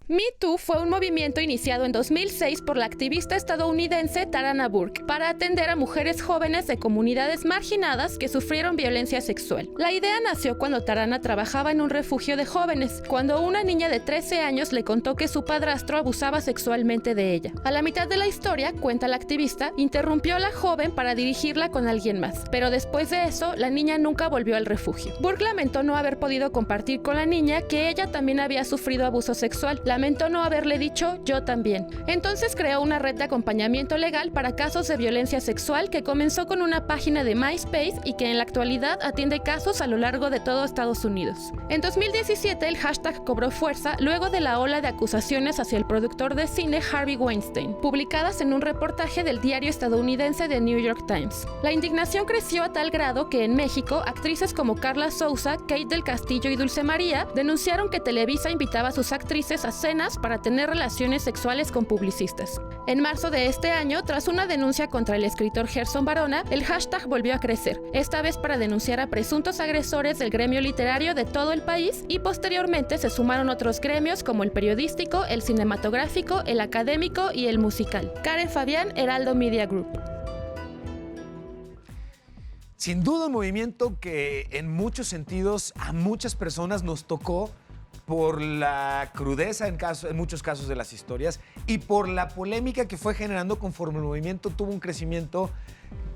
Me Too fue un movimiento iniciado en 2006 por la activista estadounidense Tarana Burke para atender a mujeres jóvenes de comunidades marginadas que sufrieron violencia sexual. La idea nació cuando Tarana trabajaba en un refugio de jóvenes, cuando una niña de 13 años le contó que su padrastro abusaba sexualmente de ella. A la mitad de la historia, cuenta la activista, interrumpió a la joven para dirigirla con alguien más, pero después de eso, la niña nunca volvió al refugio. Burke lamentó no haber podido compartir con la niña que ella también había sufrido abuso sexual. La lamentó no haberle dicho yo también. Entonces creó una red de acompañamiento legal para casos de violencia sexual que comenzó con una página de MySpace y que en la actualidad atiende casos a lo largo de todo Estados Unidos. En 2017 el hashtag cobró fuerza luego de la ola de acusaciones hacia el productor de cine Harvey Weinstein, publicadas en un reportaje del diario estadounidense The New York Times. La indignación creció a tal grado que en México, actrices como Carla Souza, Kate del Castillo y Dulce María denunciaron que Televisa invitaba a sus actrices a cenas para tener relaciones sexuales con publicistas. En marzo de este año, tras una denuncia contra el escritor Gerson Barona, el hashtag volvió a crecer, esta vez para denunciar a presuntos agresores del gremio literario de todo el país, y posteriormente se sumaron otros gremios como el periodístico, el cinematográfico, el académico y el musical. Karen Fabián, Heraldo Media Group. Sin duda un movimiento que en muchos sentidos a muchas personas nos tocó por la crudeza en muchos casos de las historias y por la polémica que fue generando conforme el movimiento tuvo un crecimiento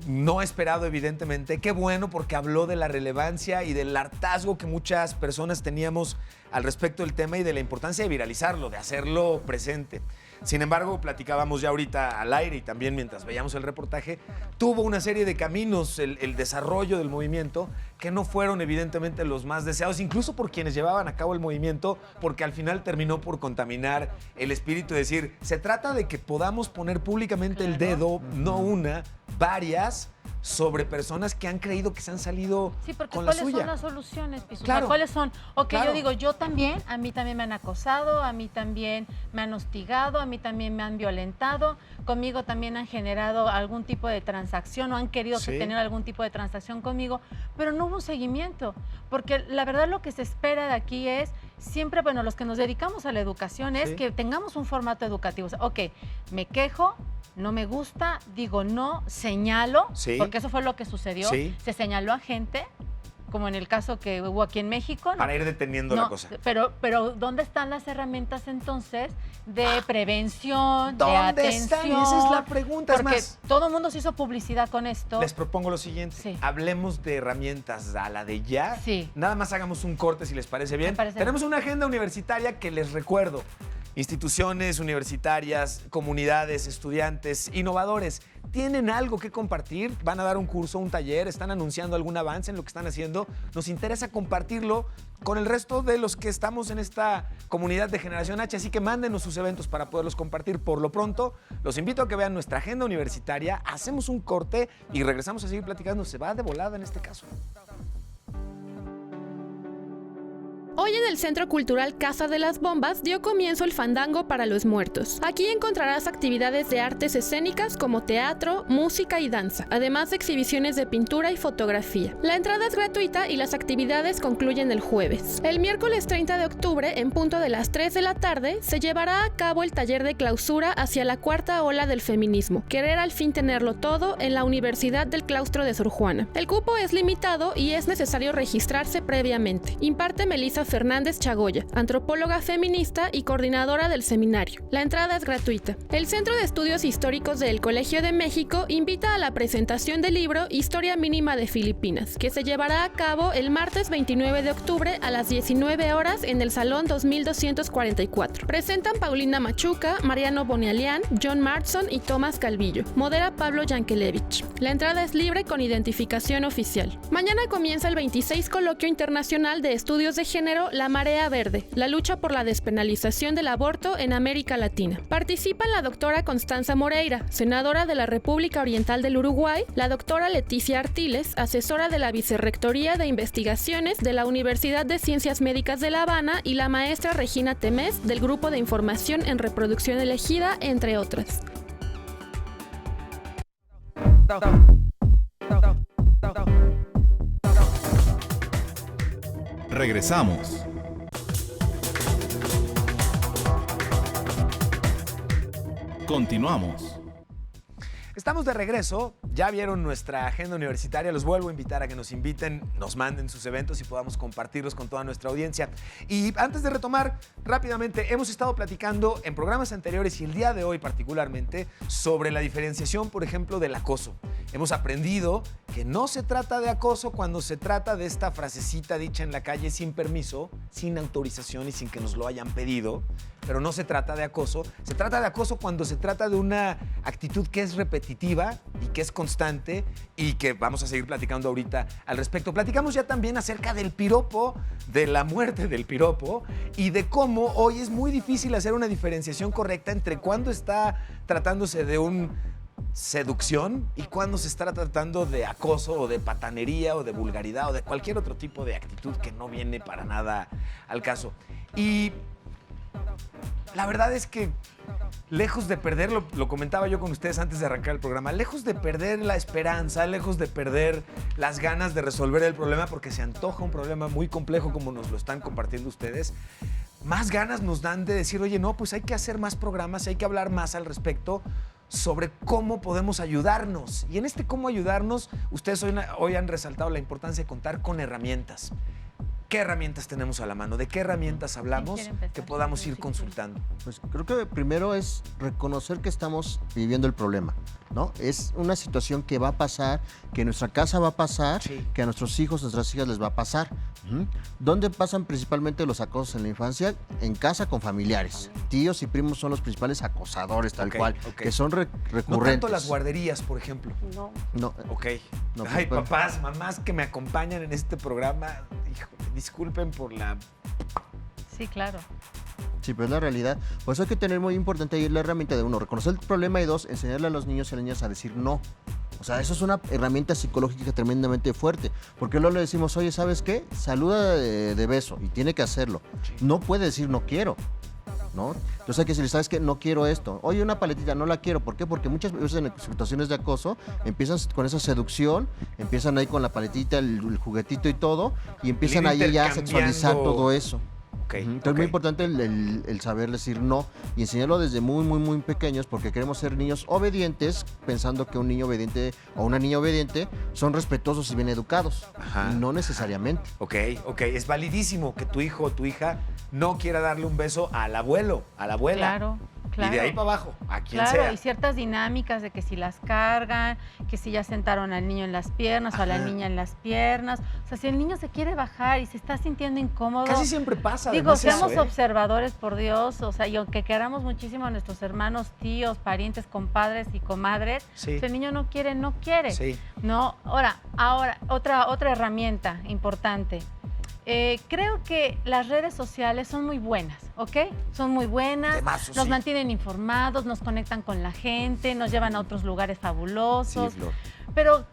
no esperado, evidentemente. Qué bueno, porque habló de la relevancia y del hartazgo que muchas personas teníamos al respecto del tema y de la importancia de viralizarlo, de hacerlo presente. Sin embargo, platicábamos ya ahorita al aire y también mientras veíamos el reportaje, tuvo una serie de caminos el desarrollo del movimiento que no fueron evidentemente los más deseados, incluso por quienes llevaban a cabo el movimiento, porque al final terminó por contaminar el espíritu. Es decir, se trata de que podamos poner públicamente el dedo, no una, varias, sobre personas que han creído que se han salido con la suya. ¿Cuáles son las soluciones, Pisu? Claro. O sea, ¿cuáles son? Ok, Claro. yo digo, a mí también me han acosado, a mí también me han hostigado, a mí también me han violentado, conmigo también han generado algún tipo de transacción o han querido tener algún tipo de transacción conmigo, pero no hubo un seguimiento, porque la verdad lo que se espera de aquí es siempre, bueno, los que nos dedicamos a la educación es que tengamos un formato educativo. O sea, ok, me quejo, no me gusta, digo no, señalo, porque eso fue lo que sucedió. Se señaló a gente, como en el caso que hubo aquí en México. ¿no? Para ir deteniendo la cosa. Pero ¿dónde están las herramientas entonces de prevención, de ¿Dónde atención? están? Y esa es la pregunta. Porque es más, todo el mundo se hizo publicidad con esto. les propongo lo siguiente. Hablemos de herramientas a la de ya. Nada más hagamos un corte si les parece bien. Tenemos una agenda universitaria que les recuerdo. Instituciones universitarias, comunidades, estudiantes, innovadores, ¿tienen algo que compartir? ¿Van a dar un curso, un taller? ¿Están anunciando algún avance en lo que están haciendo? Nos interesa compartirlo con el resto de los que estamos en esta comunidad de Generación H, así que mándenos sus eventos para poderlos compartir. Por lo pronto, los invito a que vean nuestra agenda universitaria, hacemos un corte y regresamos a seguir platicando. Se va de volada en este caso. Hoy en el Centro Cultural Casa de las Bombas dio comienzo el Fandango para los Muertos. Aquí encontrarás actividades de artes escénicas como teatro, música y danza, además de exhibiciones de pintura y fotografía. La entrada es gratuita y las actividades concluyen el jueves. El miércoles 30 de octubre, en punto de las 3 de la tarde, se llevará a cabo el taller de clausura hacia la cuarta ola del feminismo, querer al fin tenerlo todo, en la Universidad del Claustro de Sor Juana. El cupo es limitado y es necesario registrarse previamente. Imparte Melissa Fernández Chagoya, antropóloga feminista y coordinadora del seminario. La entrada es gratuita. El Centro de Estudios Históricos del Colegio de México invita a la presentación del libro Historia Mínima de Filipinas, que se llevará a cabo el martes 29 de octubre a las 19 horas en el Salón 2244. Presentan Paulina Machuca, Mariano Bonialian, John Martson y Tomás Calvillo. Modera Pablo Yankelevich. La entrada es libre con identificación oficial. Mañana comienza el 26 Coloquio Internacional de Estudios de Género La Marea Verde, la lucha por la despenalización del aborto en América Latina. Participan la doctora Constanza Moreira, senadora de la República Oriental del Uruguay, la doctora Leticia Artiles, asesora de la Vicerrectoría de Investigaciones de la Universidad de Ciencias Médicas de La Habana, y la maestra Regina Temés, del Grupo de Información en Reproducción Elegida, entre otras. Regresamos. Continuamos. Estamos de regreso, ya vieron nuestra agenda universitaria, los vuelvo a invitar a que nos inviten, nos manden sus eventos y podamos compartirlos con toda nuestra audiencia. Y antes de retomar rápidamente, hemos estado platicando en programas anteriores y el día de hoy particularmente sobre la diferenciación, por ejemplo, del acoso. Hemos aprendido que no se trata de acoso cuando se trata de esta frasecita dicha en la calle sin permiso, sin autorización y sin que nos lo hayan pedido. pero no se trata de acoso. Se trata de acoso cuando se trata de una actitud que es repetitiva y que es constante y que vamos a seguir platicando ahorita al respecto. Platicamos ya también acerca del piropo, de la muerte del piropo y de cómo hoy es muy difícil hacer una diferenciación correcta entre cuándo está tratándose de un seducción y cuando se está tratando de acoso o de patanería o de vulgaridad o de cualquier otro tipo de actitud que no viene para nada al caso. Y la verdad es que lejos de perder, lo comentaba yo con ustedes antes de arrancar el programa, lejos de perder la esperanza, lejos de perder las ganas de resolver el problema, porque se antoja un problema muy complejo como nos lo están compartiendo ustedes, más ganas nos dan de decir, oye, no, pues hay que hacer más programas, hay que hablar más al respecto sobre cómo podemos ayudarnos. Y en este cómo ayudarnos, ustedes hoy han resaltado la importancia de contar con herramientas. ¿Qué herramientas tenemos a la mano? ¿De qué herramientas hablamos que podamos ir consultando? Pues creo que primero es reconocer que estamos viviendo el problema, ¿no? Es una situación que va a pasar, que en nuestra casa va a pasar, que a nuestros hijos, nuestras hijas les va a pasar. ¿Dónde pasan principalmente los acosos en la infancia? En casa con familiares. Tíos y primos son los principales acosadores, tal cual, que son recurrentes. No tanto las guarderías, por ejemplo. No. Ok. No, ay, pues, papás, mamás que me acompañan en este programa, híjole, disculpen por la... Sí, claro. Sí, pero es la realidad. Por eso hay que tener muy importante ahí la herramienta de uno, reconocer el problema y dos, enseñarle a los niños y a las niñas a decir no. O sea, eso es una herramienta psicológica tremendamente fuerte. Porque luego le decimos, oye, ¿sabes qué? Saluda de beso y tiene que hacerlo. No puede decir no quiero, ¿no? Entonces hay que decirle, ¿sabes qué? No quiero esto. Oye, una paletita, no la quiero. ¿Por qué? Porque muchas veces en situaciones de acoso empiezan con esa seducción, empiezan ahí con la paletita, el juguetito y todo, y empiezan ahí ya a sexualizar todo eso. Entonces es muy importante el saber decir no y enseñarlo desde muy pequeños, porque queremos ser niños obedientes, pensando que un niño obediente o una niña obediente son respetuosos y bien educados. Y no necesariamente. Ok. Es validísimo que tu hijo o tu hija no quiera darle un beso al abuelo, a la abuela. Claro. Y de ahí para abajo, a quien sea. Claro, y ciertas dinámicas de que si las cargan, que si ya sentaron al niño en las piernas o a la niña en las piernas. O sea, si el niño se quiere bajar y se está sintiendo incómodo. Casi siempre pasa. Digo, seamos observadores, por Dios. O sea, y aunque queramos muchísimo a nuestros hermanos, tíos, parientes, compadres y comadres, si el niño no quiere, no quiere. No, ahora, otra herramienta importante. Creo que las redes sociales son muy buenas, ¿ok? Son muy buenas, nos mantienen informados, nos conectan con la gente, nos llevan a otros lugares fabulosos. Pero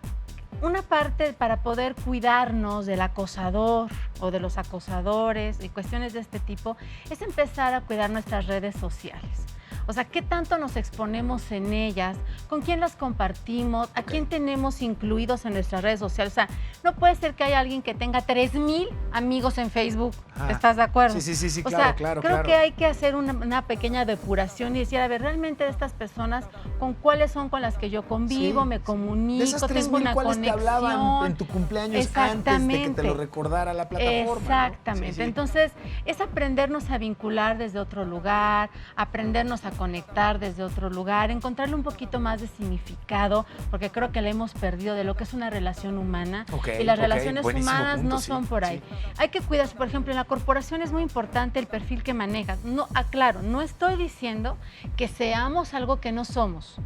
una parte para poder cuidarnos del acosador o de los acosadores y cuestiones de este tipo es empezar a cuidar nuestras redes sociales. O sea, ¿qué tanto nos exponemos en ellas? ¿Con quién las compartimos? ¿A quién tenemos incluidos en nuestras redes sociales? O sea, no puede ser que haya alguien que tenga 3,000 amigos en Facebook. ¿Estás de acuerdo? Sí, claro, creo que hay que hacer una pequeña depuración y decir, a ver, realmente de estas personas, ¿con cuáles son con las que yo convivo, me comunico, de esas 3,000, tengo una ¿cuáles conexión? te hablaban en tu cumpleaños antes de que te lo recordara la plataforma? Exactamente. ¿No? Entonces, es aprendernos a vincular desde otro lugar, aprendernos a conectar desde otro lugar, encontrarle un poquito más de significado, porque creo que le hemos perdido de lo que es una relación humana. Y las relaciones humanas no son por ahí. Hay que cuidarse, por ejemplo, en la corporación es muy importante el perfil que manejas. No, aclaro, no estoy diciendo que seamos algo que no somos.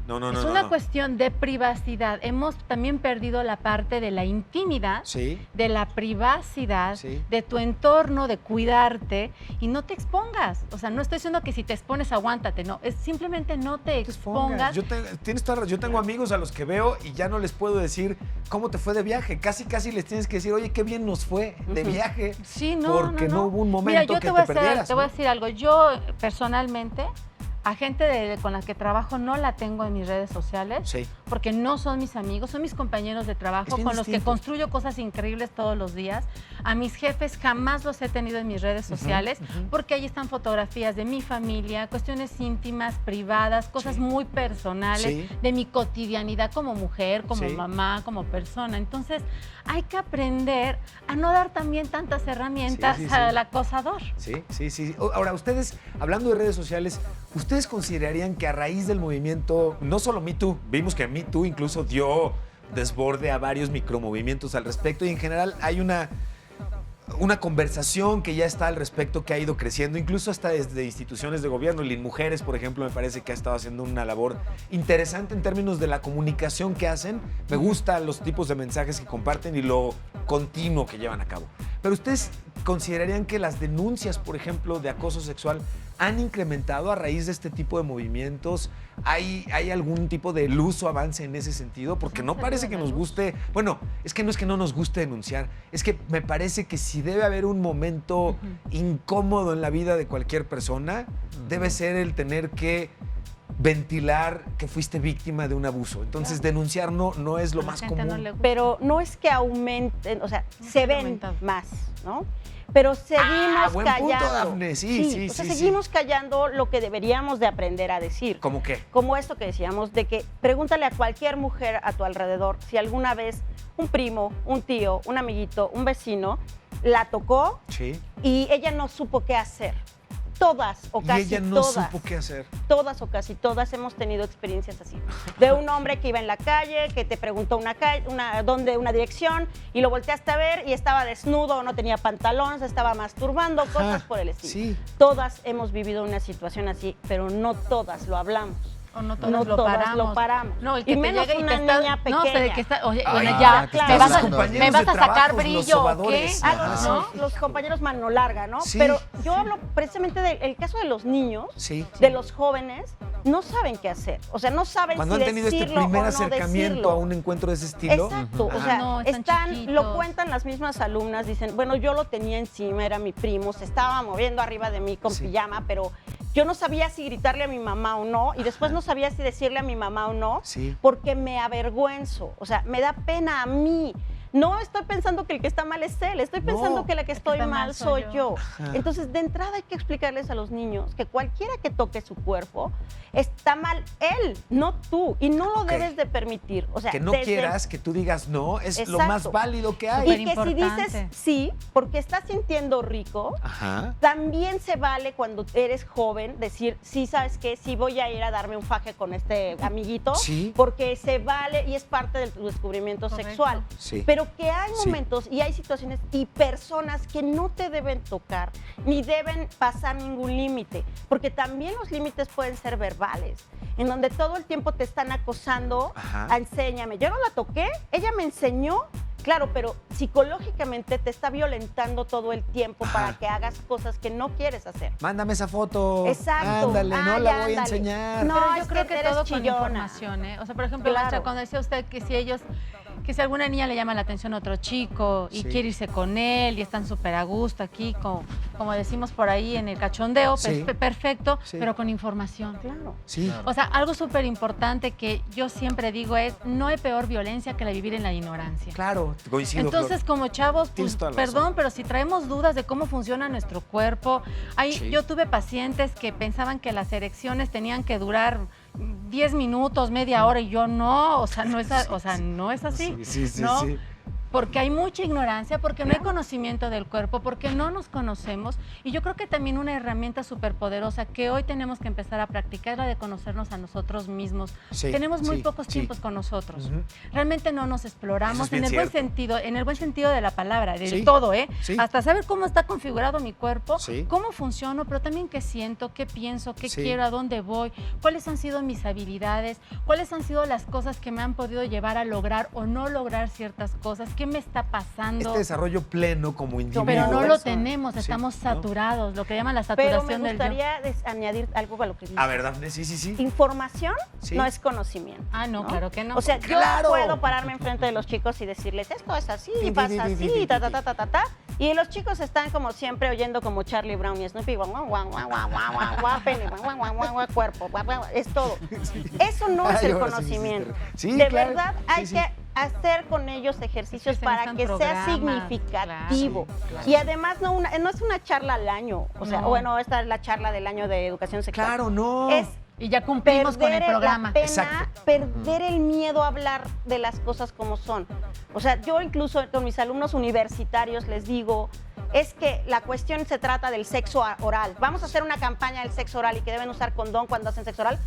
No. Es una cuestión de privacidad. Hemos también perdido la parte de la intimidad, de la privacidad, de tu entorno, de cuidarte y no te expongas. O sea, no estoy diciendo que si te expones aguántate, no, es simplemente no te expongas. Tienes toda razón. Yo tengo amigos a los que veo y ya no les puedo decir cómo te fue de viaje. Casi les tienes que decir, oye, qué bien nos fue de viaje. Porque no hubo un momento que te perdieras. Te voy a decir algo. Yo personalmente, a gente con la que trabajo no la tengo en mis redes sociales, porque no son mis amigos, son mis compañeros de trabajo con los que construyo cosas increíbles todos los días. A mis jefes jamás los he tenido en mis redes sociales, porque ahí están fotografías de mi familia, cuestiones íntimas, privadas, cosas muy personales, de mi cotidianidad como mujer, como mamá, como persona. Entonces, hay que aprender a no dar también tantas herramientas al acosador. Sí. Ahora, ustedes, hablando de redes sociales, ¿ustedes considerarían que a raíz del movimiento, no solo Me Too, vimos que Me Too incluso dio desborde a varios micromovimientos al respecto y en general hay una una conversación que ya está al respecto, que ha ido creciendo, incluso hasta desde instituciones de gobierno. Mujeres, por ejemplo, me parece que ha estado haciendo una labor interesante en términos de la comunicación que hacen. Me gustan los tipos de mensajes que comparten y lo continuo que llevan a cabo. Pero ustedes considerarían que las denuncias, por ejemplo, de acoso sexual han incrementado a raíz de este tipo de movimientos. ¿Hay algún tipo de luz o avance en ese sentido? Porque no parece que nos guste, bueno, es que no nos guste denunciar, es que me parece que si debe haber un momento incómodo en la vida de cualquier persona, debe ser el tener que ventilar que fuiste víctima de un abuso. Entonces, denunciar no es lo más común. Pero no es que aumenten, o sea, se ven más, ¿no? Pero seguimos buen callando. Punto, Dafne. Sí, o sea, seguimos callando lo que deberíamos de aprender a decir. ¿Cómo qué? Como esto que decíamos, de que pregúntale a cualquier mujer a tu alrededor si alguna vez un primo, un tío, un amiguito, un vecino la tocó y ella no supo qué hacer. Todas o casi todas. Y ella no todas, supo qué hacer. Todas o casi todas hemos tenido experiencias así. De un hombre que iba en la calle, que te preguntó una dirección y lo volteaste a ver y estaba desnudo o no tenía pantalón, se estaba masturbando, cosas por el estilo. Sí. Todas hemos vivido una situación así, pero no todas lo hablamos. O no todas lo paramos. No, y menos una niña pequeña. No, sé que está, oye, Ay, ya, claro. me vas a sacar brillo, ¿o qué? ¿No? Los compañeros mano larga, ¿no? Sí. Pero yo hablo precisamente del caso de los niños, de los jóvenes, no saben qué hacer. O sea, no saben cuando si han tenido este primer acercamiento a un encuentro de ese estilo. Exacto. O sea, lo cuentan las mismas alumnas, dicen, bueno, yo lo tenía encima, era mi primo, se estaba moviendo arriba de mí con pijama, pero yo no sabía si gritarle a mi mamá o no, y después no sabía si decirle a mi mamá o no, porque me avergüenzo, o sea, me da pena a mí. No estoy pensando que el que está mal es él, estoy pensando que la que estoy mal soy yo. Entonces, de entrada hay que explicarles a los niños que cualquiera que toque su cuerpo, está mal él, no tú, y no lo debes de permitir. O sea, que no quieras, que tú digas no, es lo más válido que hay. Y que si dices sí, porque estás sintiendo rico, también se vale cuando eres joven decir, sí, ¿sabes qué? Sí voy a ir a darme un faje con este amiguito, porque se vale y es parte del descubrimiento sexual. Pero que hay momentos y hay situaciones y personas que no te deben tocar ni deben pasar ningún límite, porque también los límites pueden ser verbales, en donde todo el tiempo te están acosando, enséñame. Yo no la toqué, ella me enseñó, claro, pero psicológicamente te está violentando todo el tiempo para que hagas cosas que no quieres hacer. Mándame esa foto. Exacto. Ándale, no la voy a enseñar. No, pero yo creo que todo con chillona. información, ¿eh? O sea, por ejemplo, Lancha, cuando decía usted que si alguna niña le llama la atención a otro chico y quiere irse con él y están súper a gusto aquí, como decimos por ahí en el cachondeo, perfecto, pero con información. Claro. O sea, algo súper importante que yo siempre digo es, no hay peor violencia que la vivir en la ignorancia. Claro, coincido. Entonces, Flor, como chavos, pues, perdón, pero si traemos dudas de cómo funciona nuestro cuerpo, yo tuve pacientes que pensaban que las erecciones tenían que durar 10 minutos, media hora, y yo no, o sea, no es así, ¿no? Porque hay mucha ignorancia, porque no hay conocimiento del cuerpo, porque no nos conocemos. Y yo creo que también una herramienta súper poderosa que hoy tenemos que empezar a practicar es la de conocernos a nosotros mismos. Tenemos muy pocos tiempos con nosotros. Realmente no nos exploramos en el buen sentido de la palabra, del todo, ¿eh? Hasta saber cómo está configurado mi cuerpo, cómo funciono, pero también qué siento, qué pienso, qué quiero, a dónde voy, cuáles han sido mis habilidades, cuáles han sido las cosas que me han podido llevar a lograr o no lograr ciertas cosas, qué me está pasando. Este desarrollo pleno como individuo. Pero no lo tenemos, estamos saturados, lo que llaman la saturación del yo. Pero me gustaría añadir algo a lo que dices. A ver, Dafne, sí. Información no es conocimiento. No, claro que no. O sea, yo puedo pararme enfrente de los chicos y decirles, esto es así, pasa así, y los chicos están como siempre oyendo como Charlie Brown y Snoopy, cuerpo, es todo. Eso no es el conocimiento. De verdad hay que hacer con ellos ejercicios para que sea significativo. Claro. Y además no es una charla al año. O sea, bueno, esta es la charla del año de educación sexual. Claro, no. Y ya cumplimos con el programa. Perder el miedo a hablar de las cosas como son. O sea, yo incluso con mis alumnos universitarios les digo, es que la cuestión se trata del sexo oral. Vamos a hacer una campaña del sexo oral y que deben usar condón cuando hacen sexo oral.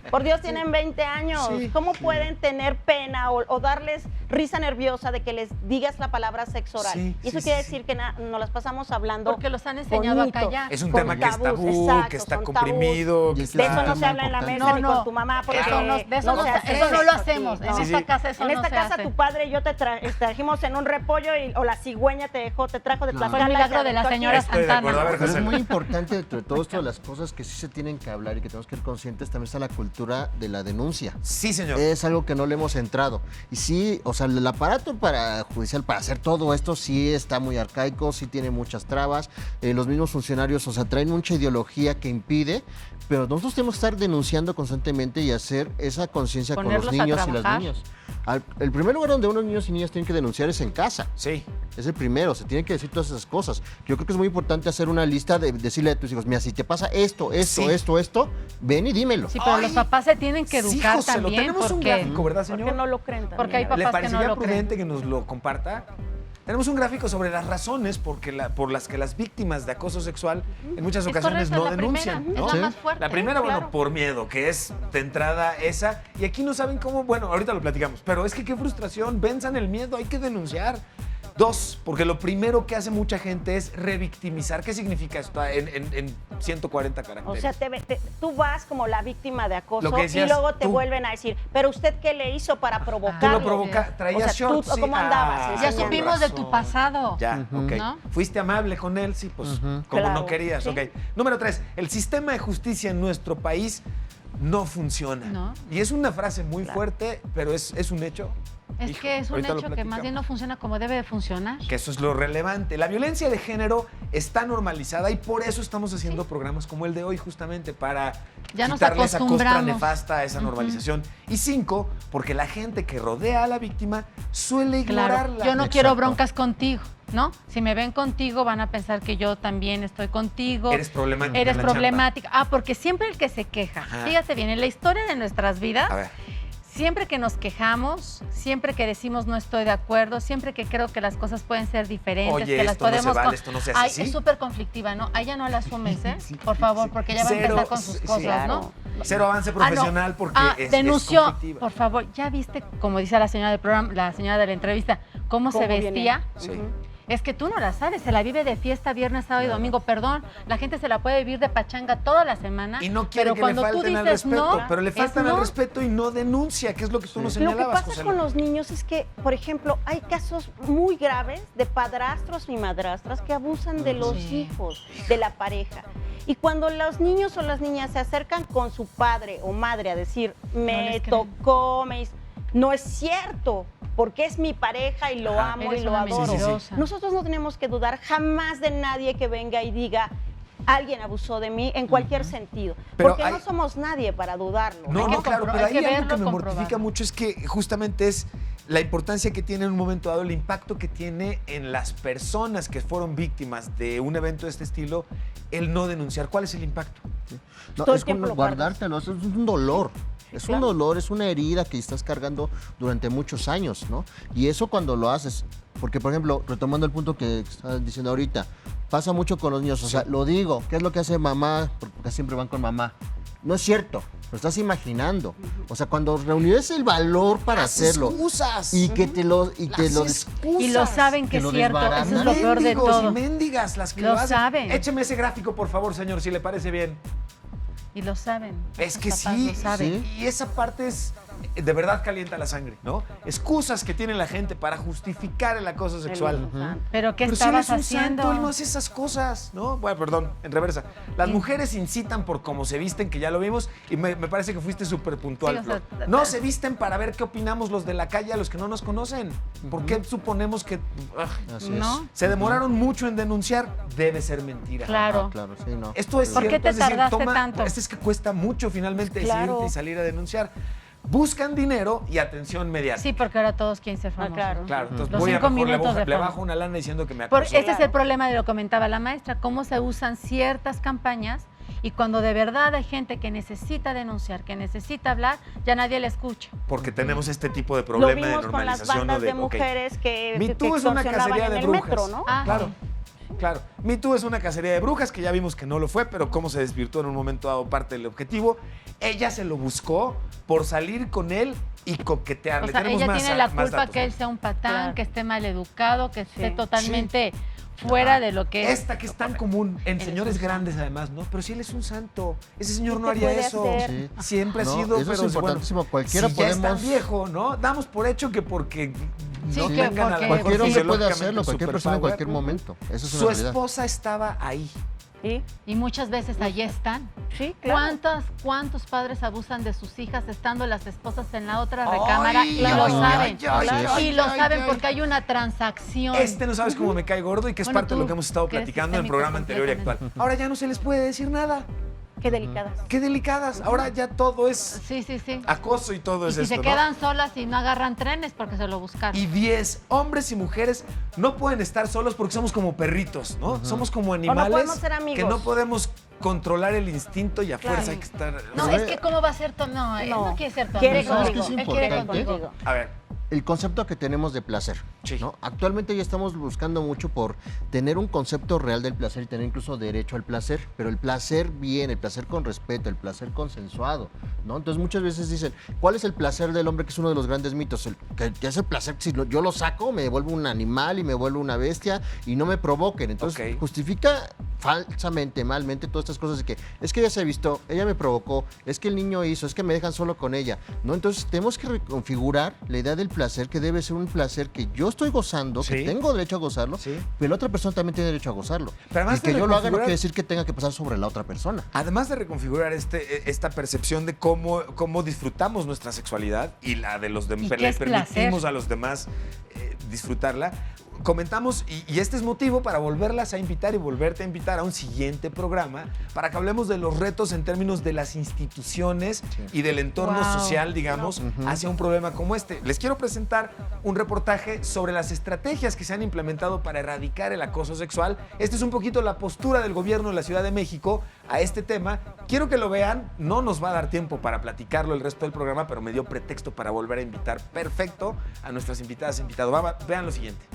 Por Dios, tienen 20 años. ¿Cómo pueden tener pena o darles risa nerviosa, de que les digas la palabra sexo oral. Sí, y eso sí, quiere sí, decir que nos las pasamos hablando Porque los han enseñado bonito, a callar. Es un con tema que es tabú, exacto, que está son comprimido. tabús. que De Claro. eso no está- se habla en la mesa ni con tu mamá, porque Eso no, de eso, no se hace eso no lo aquí, hacemos. no. En Sí, esta sí. casa eso En no esta se casa hace. tu padre y yo te trajimos en un repollo o la cigüeña te trajo de No. Tlaxcala. Fue el milagro y te de la aventó aquí. señora Estoy de acuerdo. A ver, Pero José. es muy importante dentro de todo esto de las cosas que sí se tienen que hablar y que tenemos que ser conscientes, también está la cultura de la denuncia. Sí, señor. Es algo que no le hemos entrado. Y sí, o sea, el aparato judicial para hacer todo esto sí está muy arcaico, sí tiene muchas trabas. Los mismos funcionarios, o sea, traen mucha ideología que impide, pero nosotros tenemos que estar denunciando constantemente y hacer esa conciencia con los Ponerlos a niños y las trabajar. niñas. El primer lugar donde unos niños y niñas tienen que denunciar es en casa. Sí. Es el primero, se tienen que decir todas esas cosas. Yo creo que es muy importante hacer una lista de decirle a tus hijos, mira, si te pasa esto, Sí. ven y dímelo. Sí, pero los papás se tienen que Sí, educar José, lo también tenemos un porque gráfico, ¿verdad, señor? Porque no lo creen también. Porque hay ¿Le papás que parecería no lo creen. prudente que nos lo comparta? Tenemos un gráfico sobre las razones por las que las víctimas de acoso sexual en muchas Es ocasiones correcto, no la denuncian. primera, ¿no? es la más fuerte. La primera, bueno, claro. por miedo, que es de entrada esa. Y aquí no saben cómo, bueno, ahorita lo platicamos, pero es que qué frustración, venzan el miedo, hay que denunciar. 2, porque lo primero que hace mucha gente es revictimizar. ¿Qué significa esto en 140 caracteres? O sea, tú vas como la víctima de acoso Lo que y decías, luego te tú. vuelven a decir, pero usted qué le hizo para provocarlo. Tú lo provoca, traías O sea, tú, shorts. sí. ¿cómo andabas? Ah, Ya Enseñando. supimos de tu razón. pasado. Ya, Ujú. ok. ¿No? Fuiste amable con él, sí, pues como Claro, no querías, sí. ok. Número 3, el sistema de justicia en nuestro país no funciona. No. Y es una frase muy Claro. fuerte, pero es un hecho. Es Hijo, que es un ahorita lo hecho que más bien no platicamos. funciona como debe de funcionar. Que eso es lo relevante. La violencia de género está normalizada y por eso estamos haciendo programas como el de hoy, justamente para Ya nos quitarle esa costra acostumbramos. nefasta a esa Ujú. normalización. Y 5, porque la gente que rodea a la víctima suele Claro, ignorarla. yo no quiero Exacto. broncas contigo, ¿no? Si me ven contigo van a pensar que yo también estoy contigo. Eres problemática. Eres en la chamba. problemática. Ah, porque siempre el que se queja, Ajá. fíjate bien, en la historia de nuestras vidas, A ver. siempre que nos quejamos, siempre que decimos no estoy de acuerdo, siempre que creo que las cosas pueden ser diferentes, Oye, que las esto no se podemos... vale, esto no se hace Ay, así. es súper conflictiva, ¿no? Ahí ya no la asumes, ¿eh? Sí, Por favor, porque ya va a Cero, empezar con sus sí, cosas, claro. ¿no? Cero avance Ah, no. profesional porque es denunció, conflictiva. por favor, ya viste, como dice la señora del programa, la señora de la entrevista, cómo se ¿Cómo viene? vestía. Sí. Es que tú no la sabes, se la vive de fiesta viernes, sábado y domingo, perdón, la gente se la puede vivir de pachanga toda la semana. Y no quiere pero que le cuando tú falten al dices respeto, no, pero le es faltan al no. respeto y no denuncia, que es lo que tú nos Lo que señalabas, pasa José. con los niños es que, por ejemplo, hay casos muy graves de padrastros y madrastras que abusan de los Sí. hijos, de la pareja. Y cuando los niños o las niñas se acercan con su padre o madre a decir, me les creen. tocó, no es cierto, porque es mi pareja y lo Ajá. amo Eres y lo una adoro. mentirosa. Nosotros no tenemos que dudar jamás de nadie que venga y diga, alguien abusó de mí en cualquier sentido. Pero Porque hay- no somos nadie para dudarlo. No, Hay que no, claro, compro- pero hay ahí que algo que verlo, me mortifica comprobarlo. mucho es que justamente es la importancia que tiene en un momento dado, el impacto que tiene en las personas que fueron víctimas de un evento de este estilo, el no denunciar. ¿Cuál es el impacto? No, Todo el es tiempo lo guardártelo, eso es un dolor. Es un dolor, es una herida que estás cargando durante muchos años, ¿no? Y eso cuando lo haces, porque por ejemplo, retomando el punto que estás diciendo ahorita, pasa mucho con los niños, o sea, lo digo, ¿qué es lo que hace mamá? Porque siempre van con mamá. No es cierto, lo estás imaginando. O sea, cuando reunís el valor para hacerlo excusas. y que te lo Y lo saben que Que es lo cierto, eso es lo desbaratan. peor de Mendigos y todo. mendigas las que Lo lo hacen. saben. Écheme ese gráfico, por favor, señor, si le parece bien. Y lo saben. Es los que papás sí, lo saben. y esa parte es, de verdad calienta la sangre, ¿no? Excusas que tiene la gente para justificar el acoso sexual. Pero ¿qué Pero si estabas él es un haciendo? santo, él no hace esas cosas, ¿no? Bueno, perdón, en reversa. Las Sí. mujeres incitan por cómo se visten, que ya lo vimos, y me parece que fuiste súper puntual, Sí, o sea, Flor. No se visten para ver qué opinamos los de la calle a los que no nos conocen. ¿Por qué suponemos que Así ¿No? se demoraron mucho en denunciar? Debe ser mentira. Claro. Claro, sí, no. Esto es ¿Por qué cierto, te es decir, tardaste tanto? Es que cuesta mucho finalmente Claro. decidirte y salir a denunciar. Buscan dinero y atención mediática. Sí, porque ahora todos quieren ser famosos. claro. Claro, entonces Los voy a 5 mejor minutos de le fama. bajo una lana diciendo que me Por, acosó. ese es el problema de lo que comentaba la maestra, cómo se usan ciertas campañas y cuando de verdad hay gente que necesita denunciar, que necesita hablar, ya nadie le escucha. Porque tenemos este tipo de Lo problema de vimos con las normalización. bandas o de ok. mujeres que Me Too es una extorsionaban cacería en de el brujas. metro, ¿no? Ah, Claro, sí. claro. Me Too es una cacería de brujas que ya vimos que no lo fue, pero cómo se desvirtuó en un momento dado parte del objetivo. Ella se lo buscó por salir con él y coquetear. O Le sea, tenemos ella más, tiene la más culpa datos, que ¿no? él sea un patán, Claro. que esté mal educado, que esté Sí. totalmente fuera de lo que es. Esta que es tan común en Él señores es un grandes además, ¿no? Pero si él es un santo, ese señor ¿Qué no te haría puede eso. hacer? Sí. Siempre ha No, sido, eso es pero importantísimo. bueno, Cualquiera si ya es tan podemos- viejo, ¿no? Damos por hecho que porque Sí, no que tengan a porque- la Cualquier mejor hombre puede fisiológicamente hacerlo, cualquier un persona en superpower. cualquier momento. Eso es una Su realidad. esposa estaba ahí. ¿Sí? Y muchas veces allí están. Sí, claro. ¿Cuántos padres abusan de sus hijas estando las esposas en la otra Ay, recámara y ay, lo ay, saben? ay, ay, Y lo ay, saben ay. porque hay una transacción. No sabes cómo me cae gordo y que es Bueno, parte de lo tú, que hemos estado que eres platicando en el sistémico programa anterior y actual. completamente. Ahora ya no se les puede decir nada. Qué delicadas. Qué delicadas. Ahora ya todo es Sí, sí, sí. acoso y todo Y es si esto, se ¿no? quedan solas y no agarran trenes porque se lo buscaron. Y 10 hombres y mujeres no pueden estar solos porque somos como perritos, ¿no? Somos como animales podemos ser amigos. que no podemos controlar el instinto y a Claro. fuerza hay que estar... No, Pero es que cómo va a ser tu... No, él no quiere ser tu Quiere amigo. ¿Sabes qué es contigo. Él quiere importante? contigo. A ver, El concepto que tenemos de placer. Sí. ¿no? Actualmente ya estamos buscando mucho por tener un concepto real del placer y tener incluso derecho al placer, pero el placer bien, el placer con respeto, el placer consensuado, ¿no? Entonces muchas veces dicen, ¿cuál es el placer del hombre? Que es uno de los grandes mitos, que es el placer, si yo lo saco, me vuelvo un animal y me vuelvo una bestia y no me provoquen. Entonces Ok. justifica falsamente, malmente todas estas cosas de que es que ella se vistió, ella me provocó, es que el niño hizo, es que me dejan solo con ella, ¿no? Entonces tenemos que reconfigurar la idea del placer, que debe ser un placer que yo estoy gozando, Sí. que tengo derecho a gozarlo, Sí. pero la otra persona también tiene derecho a gozarlo. Pero además y que de yo lo haga no reconfigurar- quiere decir que tenga que pasar sobre la otra persona. además de reconfigurar esta percepción de cómo disfrutamos nuestra sexualidad y la de los demás, ¿Y qué le es permitimos placer? a los demás disfrutarla, comentamos, y este es motivo para volverlas a invitar y volverte a invitar a un siguiente programa para que hablemos de los retos en términos de las instituciones y del entorno Wow. social, digamos, hacia un problema como este. Les quiero presentar un reportaje sobre las estrategias que se han implementado para erradicar el acoso sexual. Esta es un poquito la postura del gobierno de la Ciudad de México a este tema. Quiero que lo vean, no nos va a dar tiempo para platicarlo el resto del programa, pero me dio pretexto para volver a invitar perfecto a nuestras invitadas e invitados. Vean lo siguiente.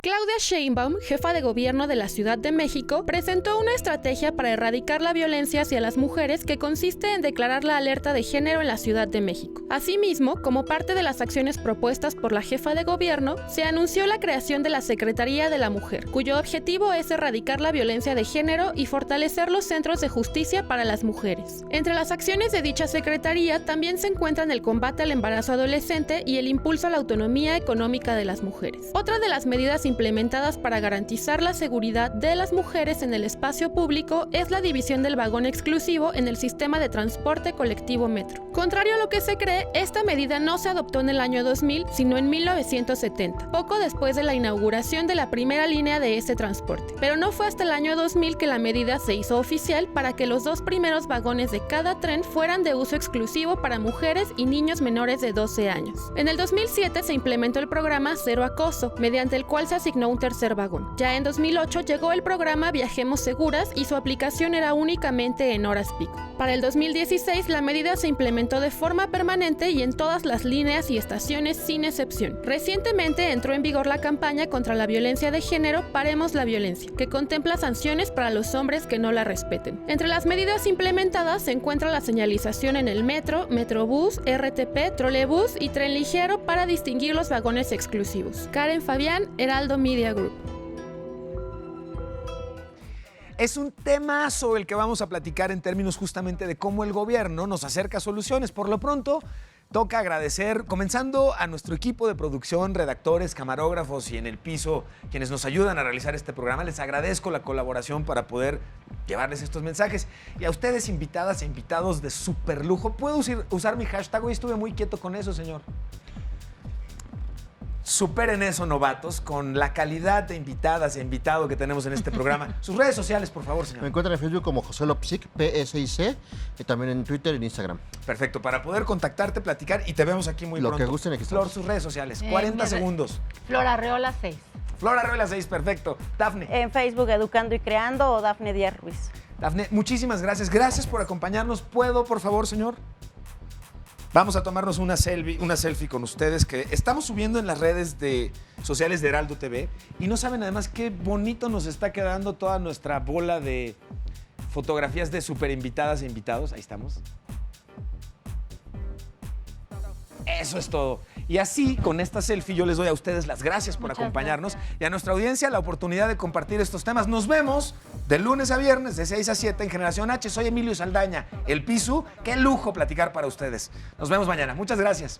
Claudia Sheinbaum, jefa de gobierno de la Ciudad de México, presentó una estrategia para erradicar la violencia hacia las mujeres que consiste en declarar la alerta de género en la Ciudad de México. Asimismo, como parte de las acciones propuestas por la jefa de gobierno, se anunció la creación de la Secretaría de la Mujer, cuyo objetivo es erradicar la violencia de género y fortalecer los centros de justicia para las mujeres. Entre las acciones de dicha secretaría también se encuentran el combate al embarazo adolescente y el impulso a la autonomía económica de las mujeres. Otra de las medidas implementadas para garantizar la seguridad de las mujeres en el espacio público es la división del vagón exclusivo en el sistema de transporte colectivo metro. Contrario a lo que se cree, esta medida no se adoptó en el año 2000, sino en 1970, poco después de la inauguración de la primera línea de este transporte. Pero no fue hasta el año 2000 que la medida se hizo oficial para que los dos primeros vagones de cada tren fueran de uso exclusivo para mujeres y niños menores de 12 años. En el 2007 se implementó el programa Cero Acoso, mediante el cual se asignó un tercer vagón. Ya en 2008 llegó el programa Viajemos Seguras y su aplicación era únicamente en horas pico. Para el 2016 la medida se implementó de forma permanente y en todas las líneas y estaciones sin excepción. Recientemente entró en vigor la campaña contra la violencia de género Paremos la Violencia, que contempla sanciones para los hombres que no la respeten. Entre las medidas implementadas se encuentra la señalización en el metro, metrobús, RTP, trolebús y tren ligero para distinguir los vagones exclusivos. Karen Fabián, Heraldo Media Group. Es un tema sobre el que vamos a platicar en términos justamente de cómo el gobierno nos acerca a soluciones. Por lo pronto, toca agradecer, comenzando a nuestro equipo de producción, redactores, camarógrafos y en el piso, quienes nos ayudan a realizar este programa. Les agradezco la colaboración para poder llevarles estos mensajes. Y a ustedes, invitadas e invitados de super lujo, ¿puedo usar mi hashtag? Hoy estuve muy quieto con eso, señor. Superen eso, novatos, con la calidad de invitadas e invitado que tenemos en este programa. Sus redes sociales, por favor, Me señor. encuentran en Facebook como José Lopsic, PSIC, y también en Twitter y en Instagram. Perfecto, para poder contactarte, platicar y te vemos aquí muy Lo pronto. que gusten, aquí Flor, estamos. sus redes sociales, 40 segundos. Flor Arreola 6. Flor Arreola 6, perfecto. Dafne. En Facebook Educando y Creando o Dafne Díaz Ruiz. Dafne, muchísimas gracias. Gracias por acompañarnos. ¿Puedo, por favor, señor? Vamos a tomarnos una selfie con ustedes que estamos subiendo en las redes sociales de Heraldo TV y no saben además qué bonito nos está quedando toda nuestra bola de fotografías de super invitadas e invitados. Ahí estamos. Eso es todo. Y así, con esta selfie, yo les doy a ustedes las gracias por acompañarnos y a nuestra audiencia la oportunidad de compartir estos temas. Nos vemos de lunes a viernes, de 6 a 7 en Generación H. Soy Emilio Saldaña, el Pisu. Qué lujo platicar para ustedes. Nos vemos mañana. Muchas gracias.